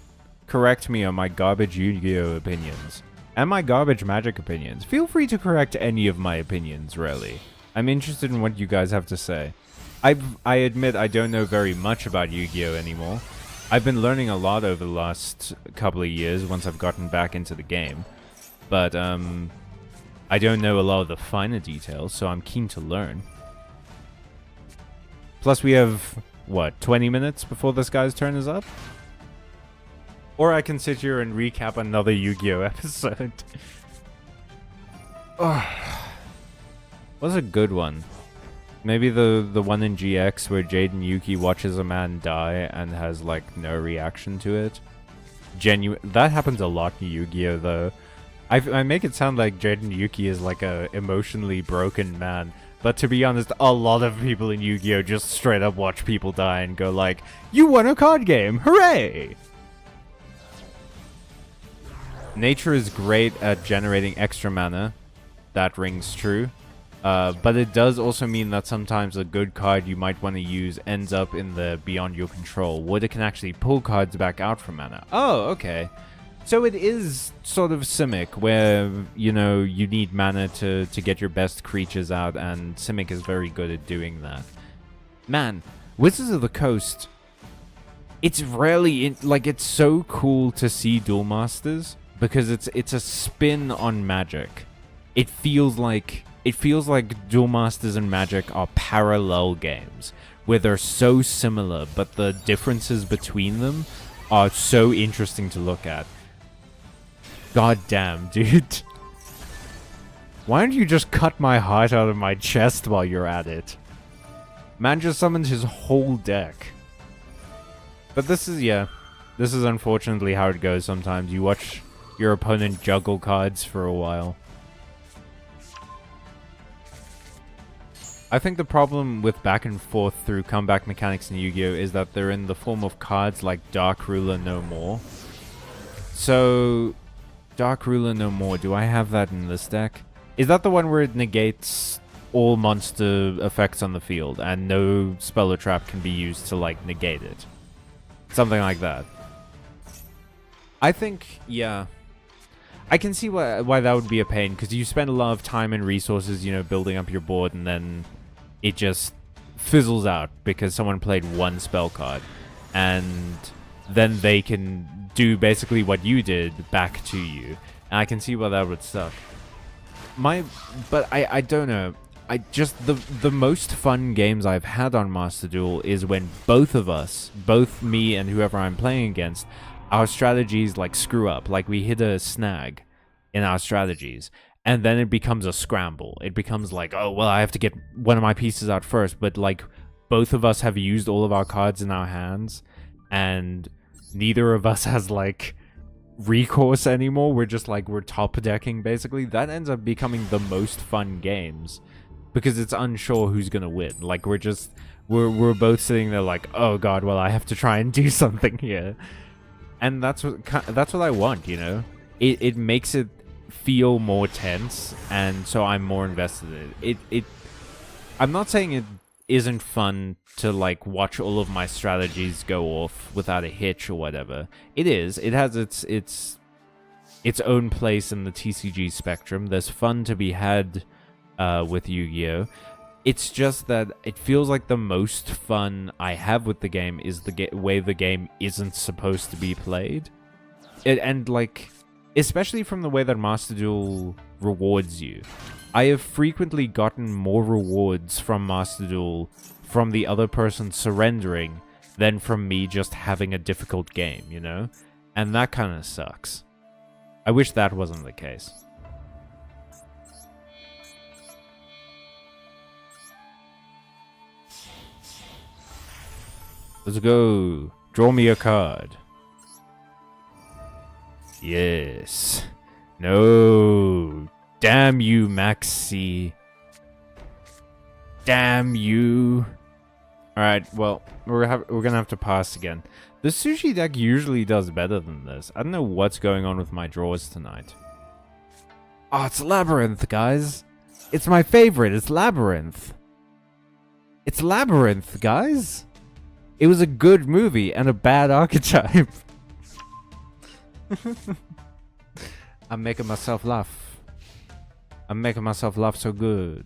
correct me on my garbage Yu-Gi-Oh! Opinions. And my garbage Magic opinions. Feel free to correct any of my opinions, really. I'm interested in what you guys have to say. I admit I don't know very much about Yu-Gi-Oh! Anymore. I've been learning a lot over the last couple of years once I've gotten back into the game. But, I don't know a lot of the finer details, so I'm keen to learn. Plus we have, what, 20 minutes before this guy's turn is up? Or I can sit here and recap another Yu-Gi-Oh! Episode. Oh. What's a good one? Maybe the one in GX where Jaden Yuki watches a man die and has, like, no reaction to it. That happens a lot in Yu-Gi-Oh! Though. I make it sound like Jaden Yuki is like a emotionally broken man, but to be honest, a lot of people in Yu-Gi-Oh! Just straight up watch people die and go like, "You won a card game! Hooray!" Nature is great at generating extra mana. That rings true. But it does also mean that sometimes a good card you might want to use ends up in the beyond your control, where it can actually pull cards back out from mana. Oh, okay. So it is sort of Simic, where, you know, you need mana to get your best creatures out, and Simic is very good at doing that. Man, Wizards of the Coast, it's really like it's so cool to see Duel Masters because it's a spin on Magic. It feels like Duel Masters and Magic are parallel games where they're so similar, but the differences between them are so interesting to look at. God damn, dude. Why don't you just cut my heart out of my chest while you're at it? Man just summoned his whole deck. But this is, yeah, this is unfortunately how it goes sometimes. You watch your opponent juggle cards for a while. I think the problem with back and forth through comeback mechanics in Yu-Gi-Oh! Is that they're in the form of cards like Dark Ruler No More. So, Dark Ruler No More, do I have that in this deck? Is that the one where it negates all monster effects on the field and no spell or trap can be used to, like, negate it? Something like that. I think, yeah. I can see why that would be a pain, because you spend a lot of time and resources, you know, building up your board, and then it just fizzles out because someone played one spell card. And then they can do basically what you did back to you. And I can see why that would suck. But I don't know. I just, the most fun games I've had on Master Duel is when both of us, both me and whoever I'm playing against, our strategies like screw up. Like we hit a snag in our strategies. And then it becomes a scramble. It becomes like, oh, well, I have to get one of my pieces out first. But like both of us have used all of our cards in our hands. And neither of us has like recourse anymore. We're just like, we're top decking basically. That ends up becoming the most fun games. Because it's unsure who's gonna win. Like we're both sitting there like, oh god, well I have to try and do something here, and that's what I want, you know. It makes it feel more tense, and so I'm more invested in it. I'm not saying it isn't fun to like watch all of my strategies go off without a hitch or whatever. It is. It has its own place in the TCG spectrum. There's fun to be had. With Yu-Gi-Oh! It's just that it feels like the most fun I have with the game is the way the game isn't supposed to be played. And like, especially from the way that Master Duel rewards you. I have frequently gotten more rewards from Master Duel from the other person surrendering than from me just having a difficult game, you know? And that kind of sucks. I wish that wasn't the case. Let's go. Draw me a card. Yes. No. Damn you, Maxi. Damn you. Alright, well, we're gonna have to pass again. The sushi deck usually does better than this. I don't know what's going on with my draws tonight. Oh, it's Labyrinth, guys. It's my favorite. It's Labyrinth. It's Labyrinth, guys. It was a good movie and a bad archetype. I'm making myself laugh. I'm making myself laugh so good.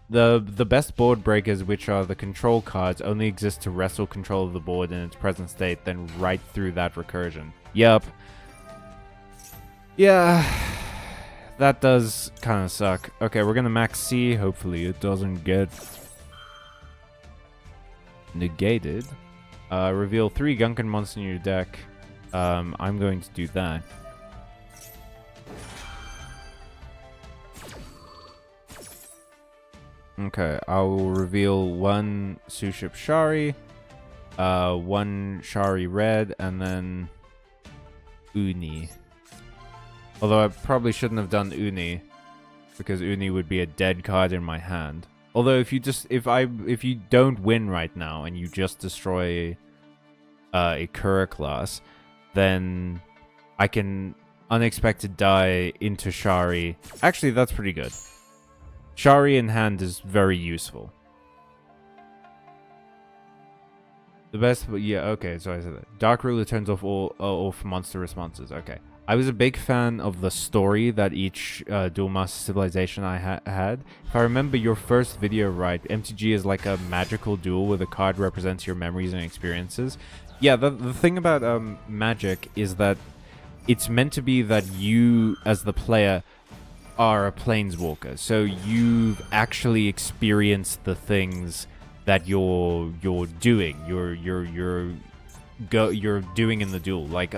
The best board breakers, which are the control cards, only exist to wrestle control of the board in its present state, then right through that recursion. Yup. Yeah. That does kind of suck. Okay, we're gonna max C. Hopefully it doesn't get negated. Reveal 3 Gunkan monsters in your deck. I'm going to do that. Okay, I will reveal 1 Suship Shari, 1 Shari Red, and then Uni. Although I probably shouldn't have done Uni, because Uni would be a dead card in my hand. Although if you don't win right now and you just destroy a Kura class, then I can unexpected die into Shari. Actually, that's pretty good. Shari in hand is very useful. The best, yeah, okay, so I said that. Dark Ruler turns off all monster responses. Okay. I was a big fan of the story that each Duel Master Civilization I had. If I remember your first video right, MTG is like a magical duel where the card represents your memories and experiences. Yeah, the thing about Magic is that it's meant to be that you, as the player, are a planeswalker. So you've actually experienced the things that you're doing. You're doing in the duel. Like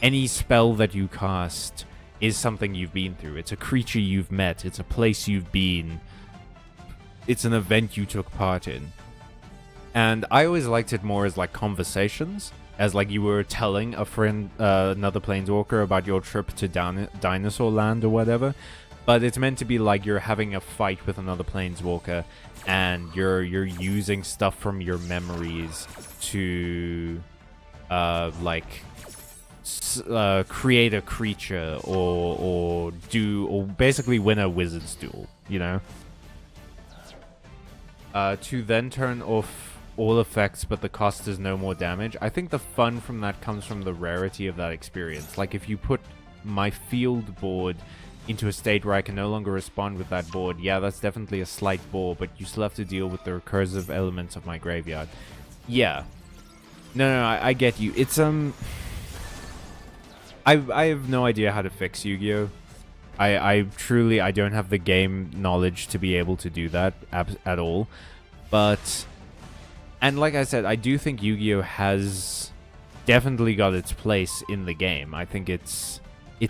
any spell that you cast is something you've been through. It's a creature you've met. It's a place you've been. It's an event you took part in. And I always liked it more as like conversations, as like you were telling a friend, another planeswalker about your trip to Dinosaur Land or whatever. But it's meant to be like you're having a fight with another planeswalker, and you're using stuff from your memories to create a creature or basically win a wizard's duel, you know? To then turn off all effects, but the cost is no more damage. I think the fun from that comes from the rarity of that experience. Like if you put my field board into a state where I can no longer respond with that board, yeah, that's definitely a slight bore, but you still have to deal with the recursive elements of my graveyard. Yeah. No, I get you. It's, I have no idea how to fix Yu-Gi-Oh! I truly don't have the game knowledge to be able to do that at all. But, and like I said, I do think Yu-Gi-Oh! Has definitely got its place in the game. I think it's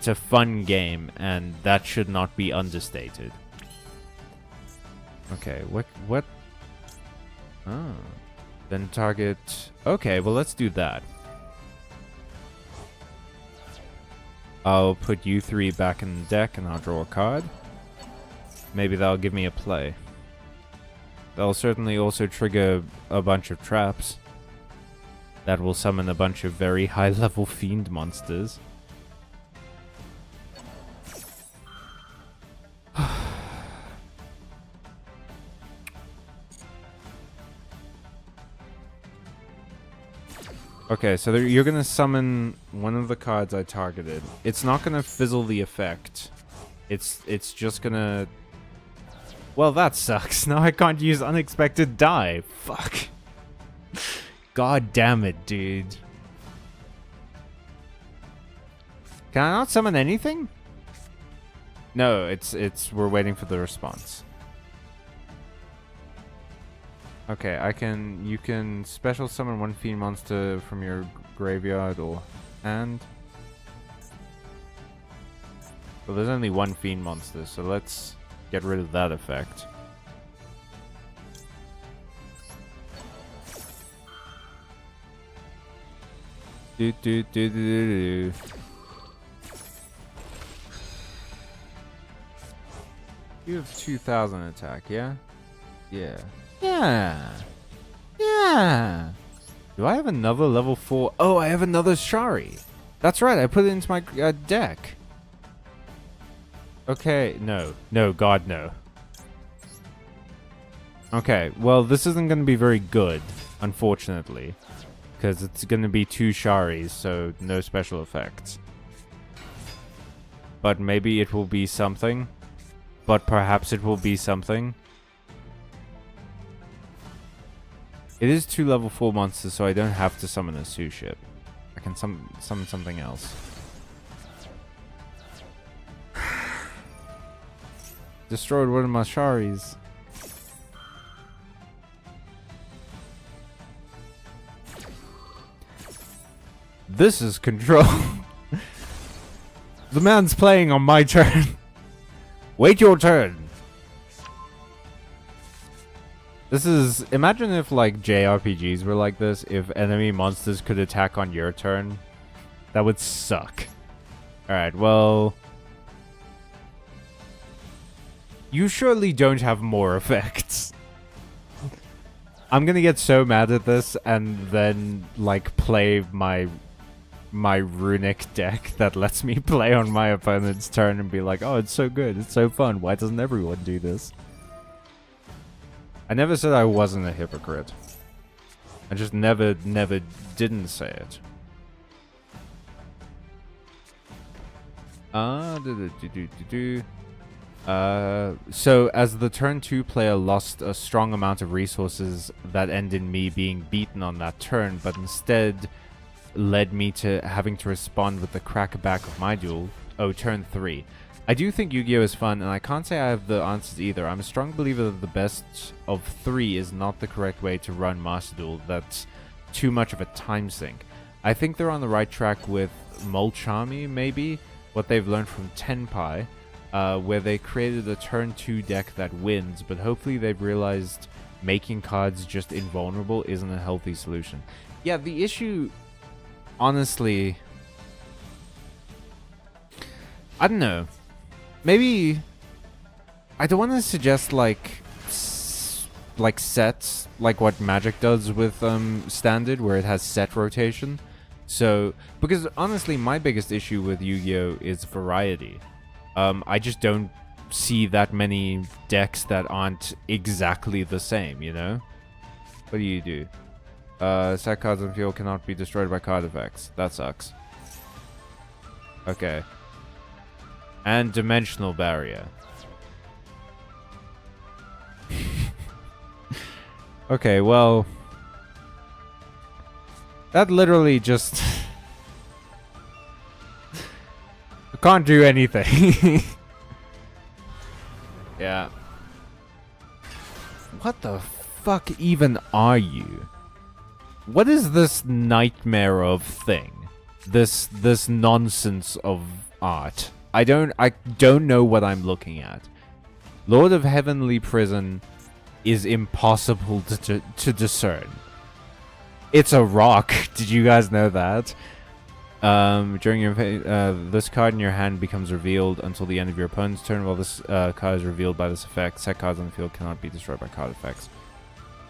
a fun game, and that should not be understated. Okay, what? Oh. Then target... Okay, well, let's do that. I'll put you three back in the deck, and I'll draw a card. Maybe that'll give me a play. That'll certainly also trigger a bunch of traps. That will summon a bunch of very high-level fiend monsters. Okay, so you're going to summon one of the cards I targeted. It's not going to fizzle the effect. It's just going to... Well, that sucks. Now I can't use Unexpected Die. Fuck. God damn it, dude. Can I not summon anything? No, we're waiting for the response. Okay, you can special summon one fiend monster from your graveyard or hand. Well, there's only one fiend monster, so let's get rid of that effect. Do. You have 2,000 attack, yeah? Yeah. Yeah. Do I have another level 4? Oh, I have another Shari. That's right, I put it into my deck. Okay, no. No, God, no. Okay, well, this isn't going to be very good, unfortunately. Because it's going to be 2 Sharis, so no special effects. But maybe it will be something. But perhaps it will be something. It is 2 level 4 monsters, so I don't have to summon a Sue ship. I can summon something else. Destroyed one of my Sharis. This is control. The man's playing on my turn. Wait your turn. This is... Imagine if, like, JRPGs were like this. If enemy monsters could attack on your turn. That would suck. Alright, well... You surely don't have more effects. I'm gonna get so mad at this and then, like, play my runic deck that lets me play on my opponent's turn and be like, oh, it's so good, it's so fun, why doesn't everyone do this? I never said I wasn't a hypocrite. I just never didn't say it. So as the turn 2 player lost a strong amount of resources that end in me being beaten on that turn, but instead led me to having to respond with the crackback of my duel. Oh, turn 3. I do think Yu-Gi-Oh! Is fun, and I can't say I have the answers either. I'm a strong believer that the best of 3 is not the correct way to run Master Duel. That's too much of a time sink. I think they're on the right track with Molchami, maybe, what they've learned from Tenpai, where they created a turn 2 deck that wins, but hopefully they've realized making cards just invulnerable isn't a healthy solution. Yeah, the issue, honestly, I don't know. Maybe I don't want to suggest like sets, like what Magic does with Standard, where it has set rotation. So, because honestly, my biggest issue with Yu-Gi-Oh! Is variety. I just don't see that many decks that aren't exactly the same, you know? What do you do? Set cards on field cannot be destroyed by card effects. That sucks. Okay. And Dimensional Barrier. Okay, well... that literally just... I can't do anything. Yeah. What the fuck even are you? What is this nightmare of thing? This nonsense of art? I don't know what I'm looking at. Lord of Heavenly Prison is impossible to discern. It's a rock. Did you guys know that? During your this card in your hand becomes revealed until the end of your opponent's turn. While this card is revealed by this effect, set cards on the field cannot be destroyed by card effects.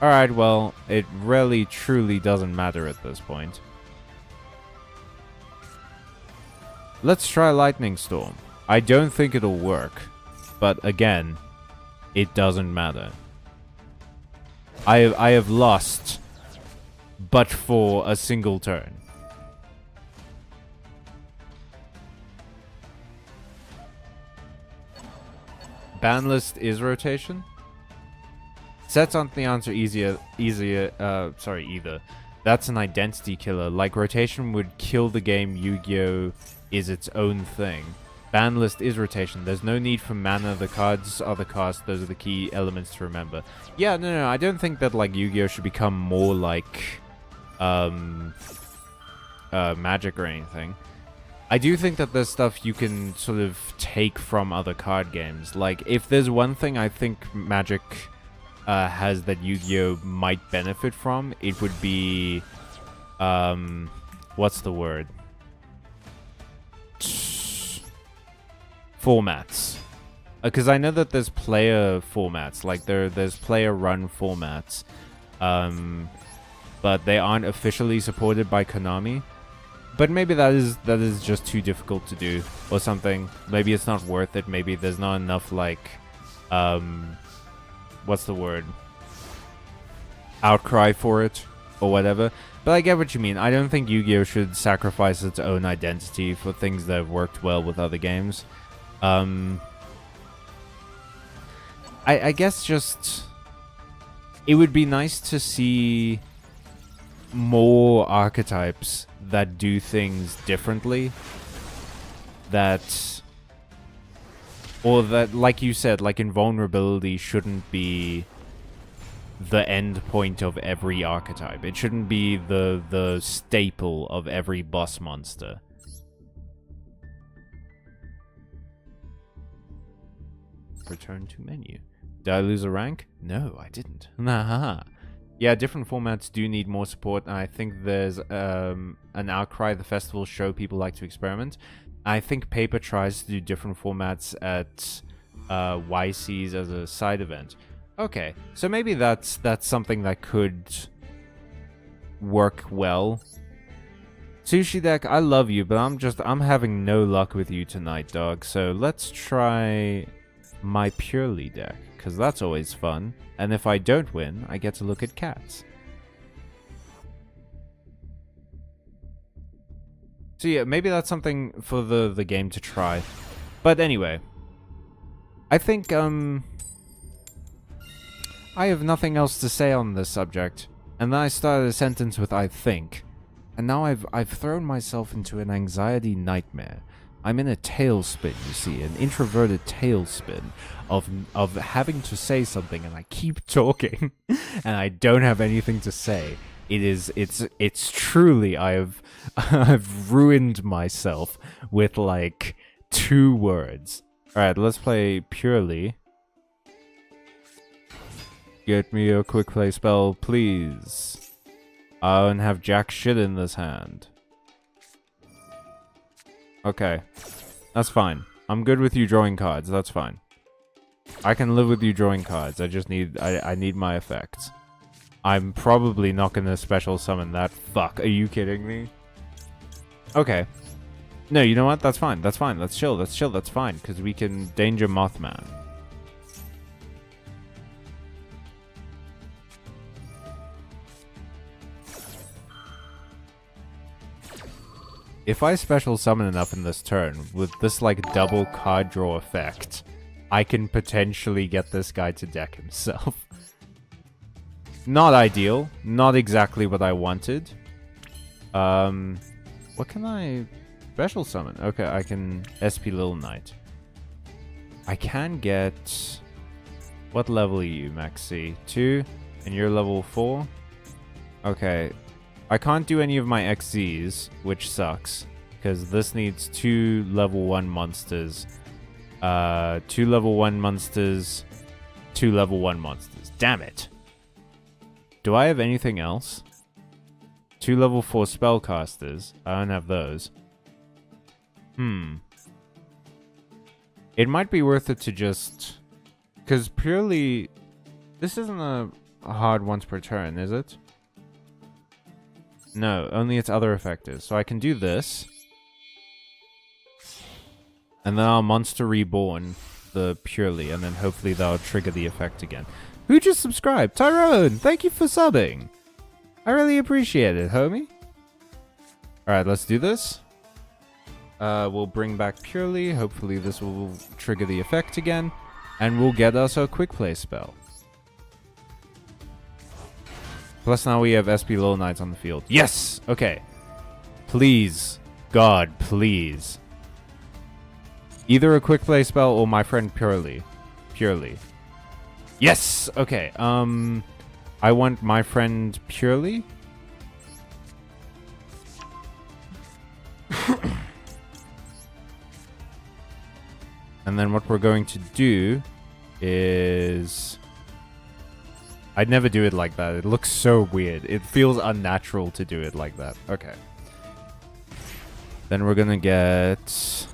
Alright, well, it really truly doesn't matter at this point. Let's try Lightning Storm. I don't think it'll work, but again, it doesn't matter. I have lost, but for a single turn. Ban list is rotation. Sets aren't the answer either. That's an identity killer. Like, rotation would kill the game. Yu-Gi-Oh! Is its own thing. Ban list is rotation. There's no need for mana. The cards are the cost. Those are the key elements to remember. Yeah, no, I don't think that, like, Yu-Gi-Oh! Should become more like Magic or anything. I do think that there's stuff you can sort of take from other card games. Like, if there's one thing I think Magic has that Yu-Gi-Oh! Might benefit from, it would be what's the word? Formats. Because I know that there's player formats, like there's player run formats, but they aren't officially supported by Konami. But maybe that is just too difficult to do or something. Maybe it's not worth it. Maybe there's not enough, like, what's the word? Outcry for it or whatever. But I get what you mean. I don't think Yu-Gi-Oh! Should sacrifice its own identity for things that have worked well with other games. I guess just... it would be nice to see more archetypes that do things differently. That... or that, like you said, like invulnerability shouldn't be the end point of every archetype. It shouldn't be the staple of every boss monster. Return to menu. Did I lose a rank? No, I didn't. Nah. Yeah, different formats do need more support, and I think there's an outcry the festivals show people like to experiment. I think Paper tries to do different formats at YCs as a side event. Okay, so maybe that's something that could work well. Sushi Deck, I love you, but I'm having no luck with you tonight, dog. So let's try my Purely deck, because that's always fun. And if I don't win, I get to look at cats. So yeah, maybe that's something for the game to try. But anyway, I think I have nothing else to say on this subject. And then I started a sentence with "I think," and now I've thrown myself into an anxiety nightmare. I'm in a tailspin, you see, an introverted tailspin of having to say something, and I keep talking, and I don't have anything to say. It's truly I've ruined myself with like 2 words. All right, let's play purely. Get me a quick play spell, please. I don't have jack shit in this hand. Okay, that's fine. I'm good with you drawing cards. That's fine. I can live with you drawing cards. I just need I need my effects. I'm probably not gonna special summon that. Fuck, are you kidding me? Okay. No, you know what? That's fine. That's fine. Let's chill. Let's chill. That's fine. Because we can danger Mothman. If I special summon enough in this turn, with this like double card draw effect, I can potentially get this guy to deck himself. Not ideal. Not exactly what I wanted. What can I special summon? Okay, I can SP Little Knight. I can get... What level are you, Maxi? 2? And you're level 4? Okay. I can't do any of my XZs, which sucks. Because this needs 2 level 1 monsters. 2 level 1 monsters. 2 level 1 monsters. Damn it. Do I have anything else? 2 level 4 spellcasters. I don't have those. It might be worth it to just... Because purely... This isn't a hard once per turn, is it? No, only its other effect is. So I can do this. And then I'll Monster Reborn the purely, and then hopefully that'll trigger the effect again. Who just subscribed? Tyrone! Thank you for subbing! I really appreciate it, homie. Alright, let's do this. We'll bring back purely. Hopefully this will trigger the effect again. And we'll get us a quick play spell. Plus now we have SP Little Knights on the field. Yes! Okay. Please. God, please. Either a quick play spell or my friend Purely. Purely. Yes! Okay, I want my friend Purely. And then what we're going to do is... I'd never do it like that. It looks so weird. It feels unnatural to do it like that. Okay. Then we're gonna get...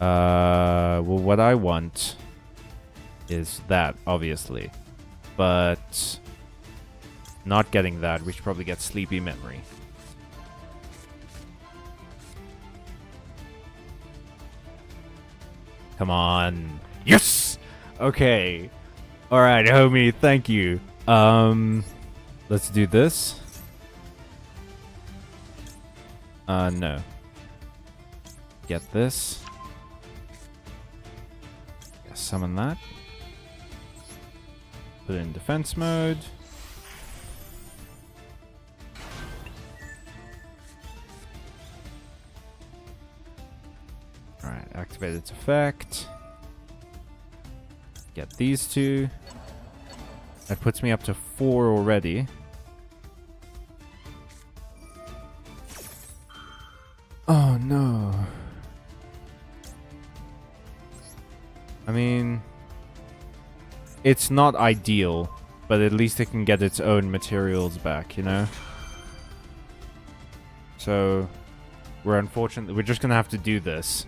well, what I want is that, obviously. But... not getting that, we should probably get Sleepy Memory. Come on. Yes! Okay. Alright, homie, thank you. Let's do this. No. Get this. Yeah, summon that. Put it in defense mode. Alright, activate its effect. Get these 2. That puts me up to 4 already. Oh no. I mean... it's not ideal, but at least it can get its own materials back, you know? So... we're just gonna have to do this.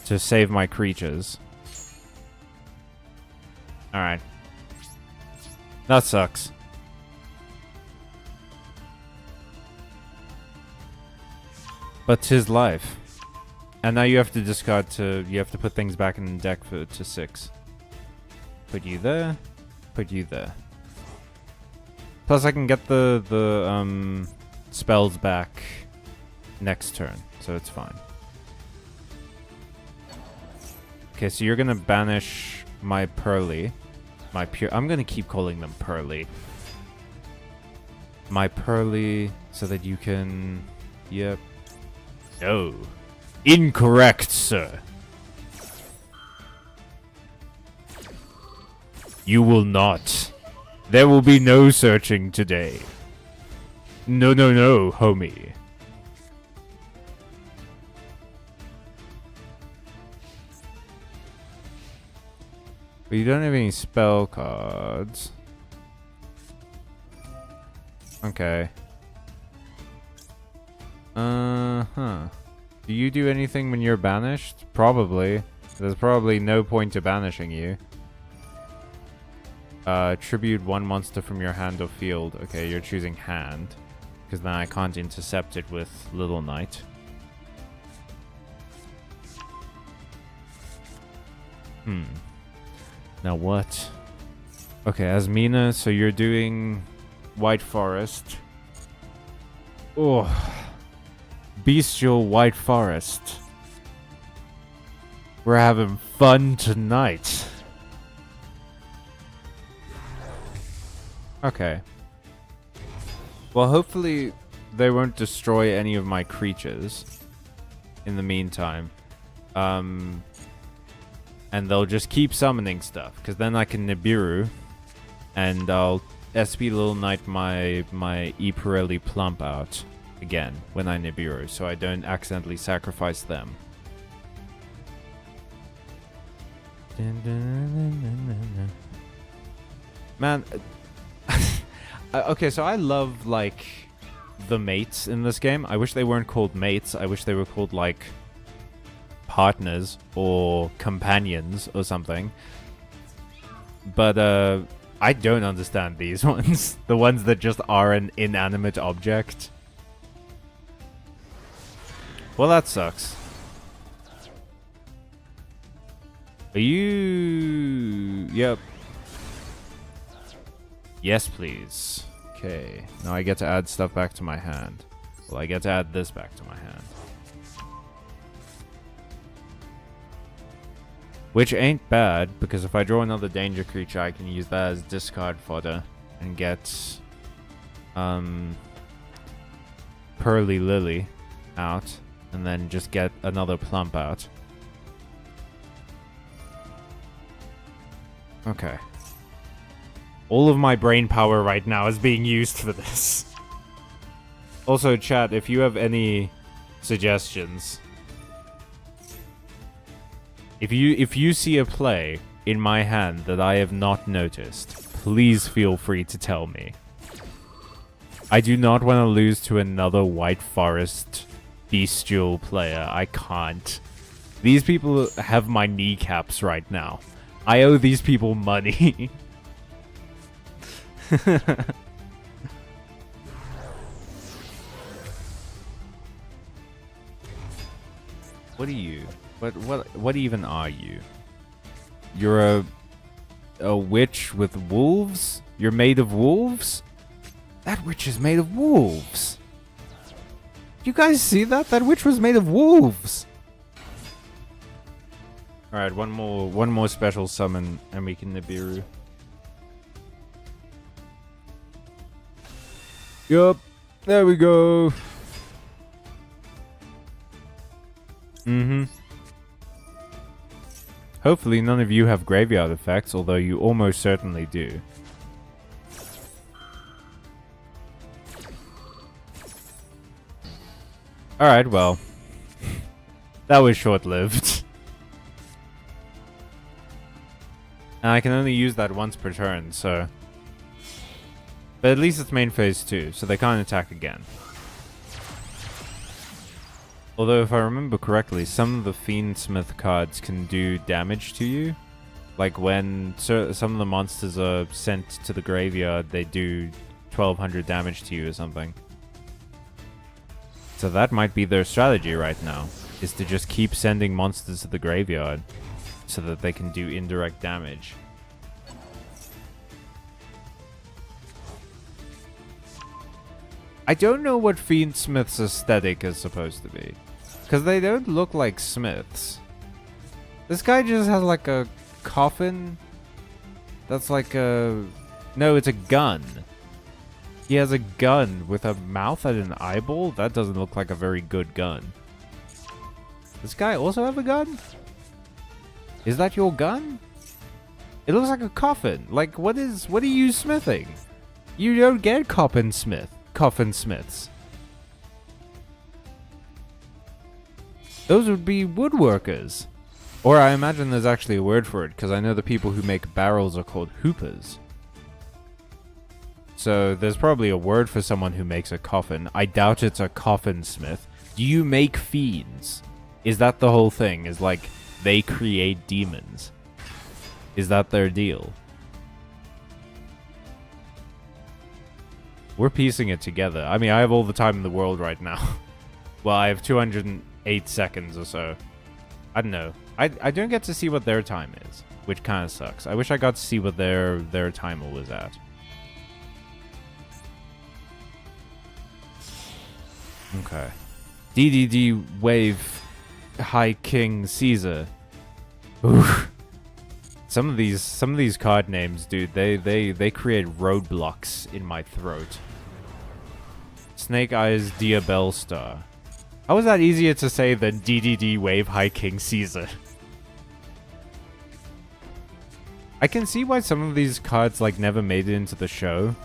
To save my creatures. Alright. That sucks. But 'tis life. And now you have to discard to... you have to put things back in the deck to 6. Put you there. Put you there. Plus, I can get the spells back next turn, so it's fine. Okay, so you're gonna banish my Pearly. My pure... I'm gonna keep calling them Pearly. My Pearly, so that you can... Yep. No. Incorrect, sir. You will not. There will be no searching today. No, no, no, homie. But you don't have any spell cards. Okay. Huh. Do you do anything when you're banished? Probably. There's probably no point to banishing you. Tribute one monster from your hand or field. Okay, you're choosing hand. Because then I can't intercept it with Little Knight. Now what? Okay, Asmina, so you're doing White Forest. Oh. Bestial White Forest. We're having fun tonight. Okay. Well, hopefully they won't destroy any of my creatures in the meantime. And they'll just keep summoning stuff, because then I can Nibiru, and I'll SP Little Knight my Pirelli Plump out again when I Nibiru, so I don't accidentally sacrifice them. Man, okay, so I love, like, the mates in this game. I wish they weren't called mates. I wish they were called, like, partners or companions or something. But, I don't understand these ones. The ones that just are an inanimate object. Well, that sucks. Are you... Yep. Yes, please. Okay. Now I get to add stuff back to my hand. Well, I get to add this back to my hand. Which ain't bad, because if I draw another danger creature, I can use that as discard fodder and get Pearly Lily out, and then just get another Plump out. Okay. All of my brain power right now is being used for this. Also, chat, if you have any suggestions, if you see a play in my hand that I have not noticed, please feel free to tell me. I do not want to lose to another White Forest bestial player. I can't. These people have my kneecaps right now. I owe these people money. What are you? What even are you? You're a witch with wolves? You're made of wolves? That witch is made of wolves. You guys see that? That witch was made of wolves. All right, one more special summon, and we can Nibiru. Yup, there we go. Hopefully none of you have graveyard effects, although you almost certainly do. Alright, well. That was short-lived. And I can only use that once per turn, so... But at least it's main phase 2, so they can't attack again. Although, if I remember correctly, some of the Fiendsmith cards can do damage to you. Like when some of the monsters are sent to the graveyard, they do 1200 damage to you or something. So that might be their strategy right now, is to just keep sending monsters to the graveyard so that they can do indirect damage. I don't know what Fiendsmith's aesthetic is supposed to be. Because they don't look like smiths. This guy just has like a coffin. That's like a... No, it's a gun. He has a gun with a mouth and an eyeball? That doesn't look like a very good gun. This guy also have a gun? Is that your gun? It looks like a coffin. Like, what are you smithing? You don't get coffin smiths. Those would be woodworkers. Or I imagine there's actually a word for it, because I know the people who make barrels are called hoopers. So there's probably a word for someone who makes a coffin. I doubt it's a coffin smith. Do you make fiends? Is that the whole thing? Is like, they create demons? Is that their deal? We're piecing it together. I mean, I have all the time in the world right now. Well, I have 208 seconds or so. I don't know. I don't get to see what their time is, which kind of sucks. I wish I got to see what their timer was at. Okay. DDD Wave High King Caesar. Oof. Some of these card names, dude, they create roadblocks in my throat. Snake Eyes Diabell Star. How is that easier to say than DDD Wave High King Caesar? I can see why some of these cards like never made it into the show.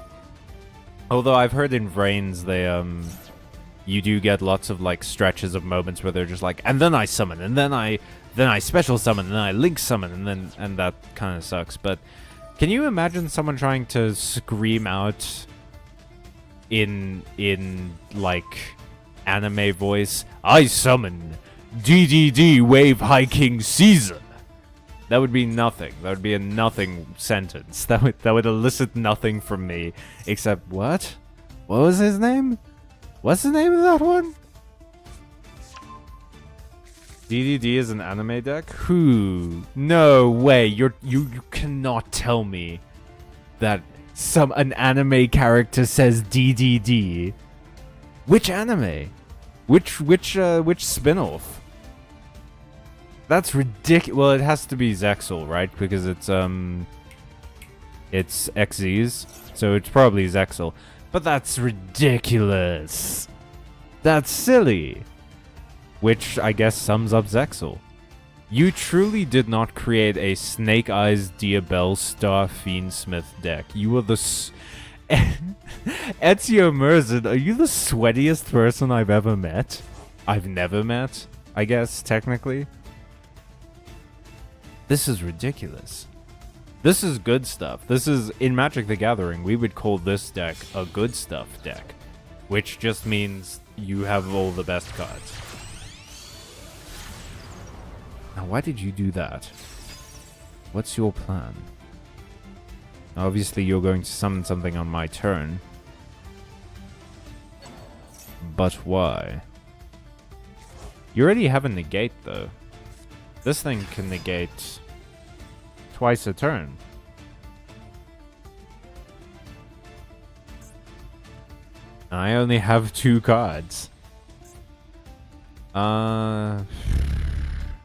Although I've heard in Vrains they you do get lots of like stretches of moments where they're just like, and then I summon, and then I special summon, and then I link summon, and that kind of sucks. But can you imagine someone trying to scream out in like anime voice, I summon DDD Wave High King Caesar? That would be nothing. That would be a nothing sentence. That would elicit nothing from me except what? What was his name? What's the name of that one? DDD is an anime deck? Who? No way. You cannot tell me that an anime character says DDD. Which anime? Which spin-off? That's ridiculous. Well, it has to be Zexal, right? Because it's XZs, so it's probably Zexal. But that's ridiculous. That's silly. Which I guess sums up Zexal. You truly did not create a Snake Eyes Diabell Star Fiendsmith deck. You are the Ezio Merzen, are you the sweatiest person I've ever met? I've never met, I guess, technically. This is ridiculous. This is good stuff. This is, in Magic the Gathering, we would call this deck a good stuff deck. Which just means you have all the best cards. Now, why did you do that? What's your plan? Obviously, you're going to summon something on my turn. But why? You already have a negate, though. This thing can negate twice a turn. I only have 2 cards.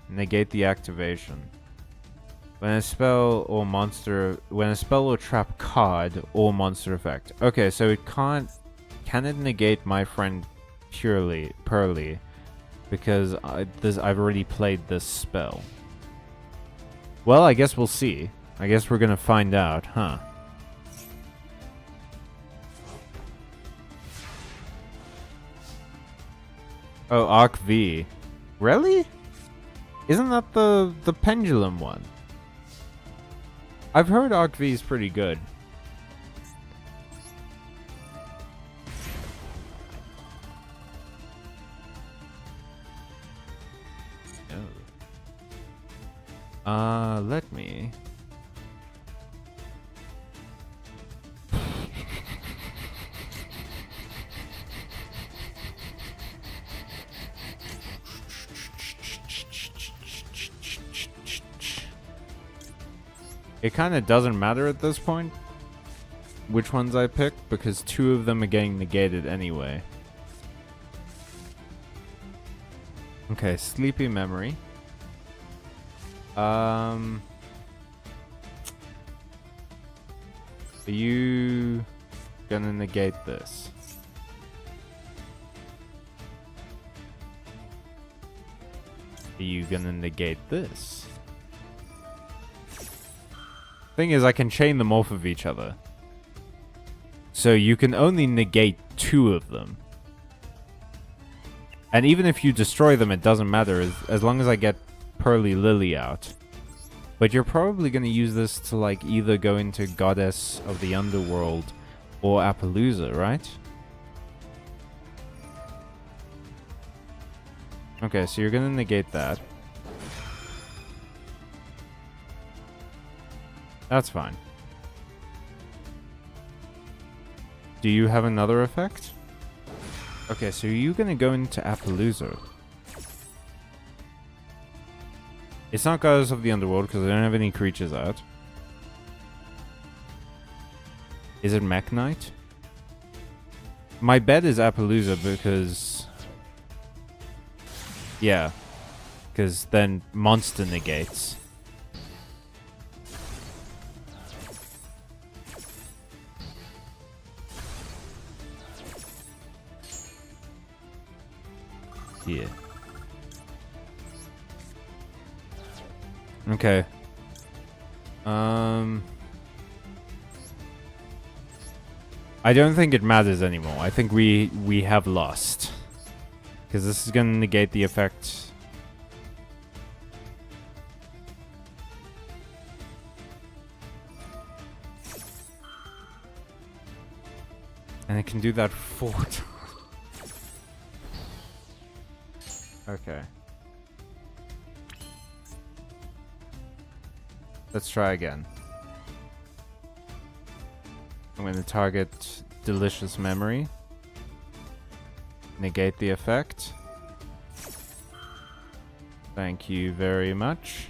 Negate the activation. When a spell or trap card or monster effect. Okay, so it can't. Can it negate my friend Pearly? Because I've already played this spell. Well, I guess we'll see. I guess we're gonna find out, huh? Oh, Arc V. Really? Isn't that the pendulum one? I've heard Arc V is pretty good. Let me... It kind of doesn't matter at this point. which ones I pick because 2 of them are getting negated anyway. Okay, sleepy memory. Are you gonna negate this? Are you gonna negate this? Thing is, I can chain them off of each other. So you can only negate 2 of them. And even if you destroy them, it doesn't matter as long as I get Pearly Lily out. But you're probably going to use this to like either go into Goddess of the Underworld or Appaloosa, right? Okay, so you're going to negate that. That's fine. Do you have another effect? Okay, so you're gonna go into Appaloosa. It's not Goddess of the Underworld because I don't have any creatures out. Is it Mech Knight? My bet is Appaloosa because... yeah. Because then monster negates. Yeah. Okay. I don't think it matters anymore. I think we have lost. Because this is going to negate the effect. And it can do that 4 times. Okay. Let's try again. I'm going to target Delicious Memory. Negate the effect. Thank you very much.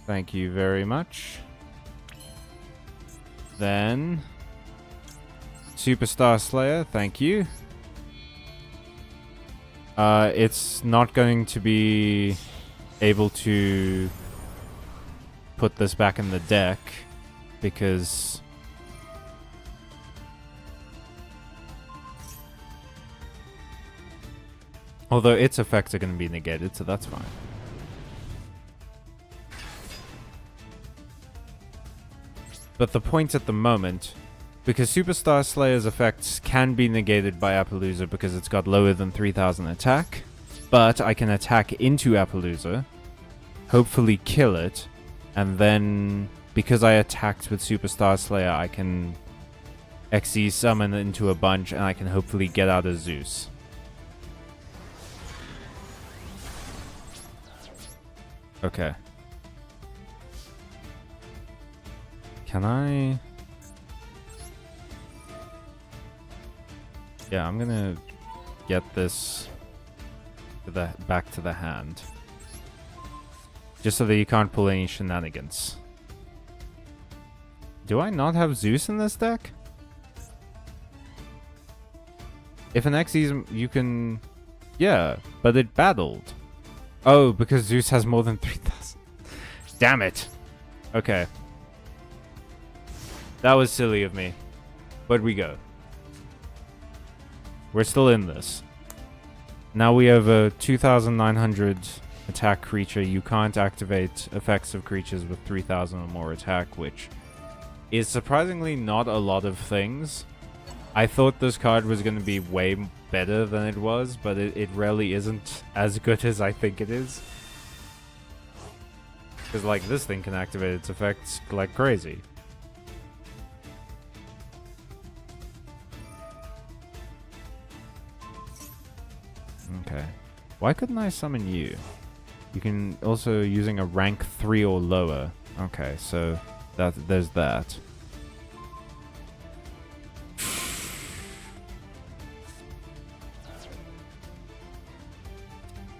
Thank you very much. Then... Superstar Slayer, thank you. It's not going to be able to put this back in the deck because although its effects are going to be negated, so that's fine. But the point at the moment, because Superstar Slayer's effects can be negated by Appaloosa because it's got lower than 3000 attack, but I can attack into Appaloosa, hopefully kill it, and then because I attacked with Superstar Slayer, I can XE summon into a bunch and I can hopefully get out of Zeus. Okay. Can I... yeah, I'm gonna get this to back to the hand. Just so that you can't pull any shenanigans. Do I not have Zeus in this deck? If an XE's, you can... yeah, but it battled. Oh, because Zeus has more than 3000. Damn it. Okay. That was silly of me. Where'd we go? We're still in this. Now we have a 2900 attack creature. You can't activate effects of creatures with 3000 or more attack, which is surprisingly not a lot of things. I thought this card was going to be way better than it was, but it really isn't as good as I think it is. Because like this thing can activate its effects like crazy. Okay. Why couldn't I summon you? You can also using a rank 3 or lower. Okay, so there's that.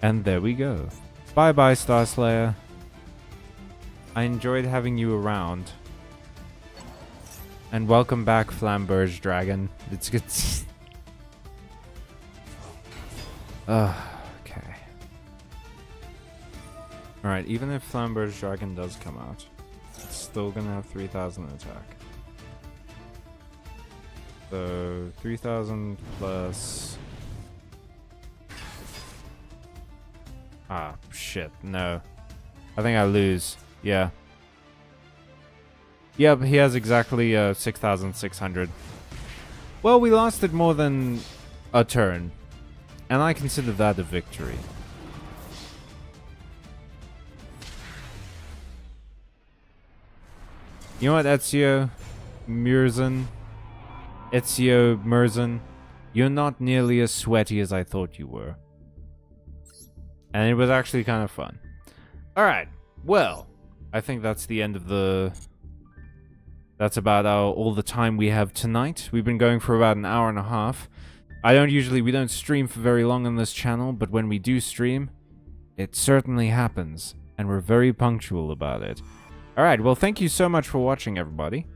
And there we go. Bye bye, Star Slayer. I enjoyed having you around. And welcome back, Flamberge Dragon. It's good. Okay. Alright, even if Flamberge Dragon does come out, it's still gonna have 3,000 attack. So, 3,000 plus... Ah, shit, no. I think I lose. Yeah. Yep, he has exactly 6,600. Well, we lasted more than a turn. And I consider that a victory. You know what, Ezio Murzin? Ezio Murzin? You're not nearly as sweaty as I thought you were. And it was actually kind of fun. Alright, well, I think that's the end of the... That's about all the time we have tonight. We've been going for about an hour and a half. We don't stream for very long on this channel, but when we do stream, it certainly happens, and we're very punctual about it. Alright, well, thank you so much for watching, everybody.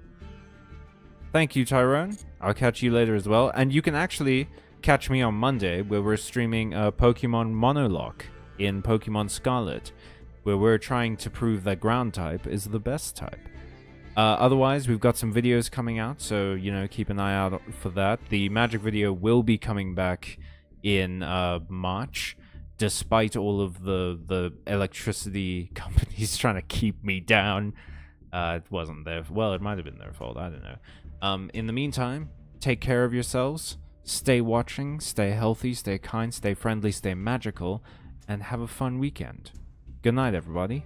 Thank you, Tyrone. I'll catch you later as well, and you can actually catch me on Monday, where we're streaming Pokemon Monologue in Pokemon Scarlet, where we're trying to prove that ground type is the best type. Otherwise, we've got some videos coming out, so, you know, keep an eye out for that. The Magic video will be coming back in March, despite all of the electricity companies trying to keep me down. It wasn't their... Well, it might have been their fault, I don't know. In the meantime, take care of yourselves, stay watching, stay healthy, stay kind, stay friendly, stay magical, and have a fun weekend. Good night, everybody.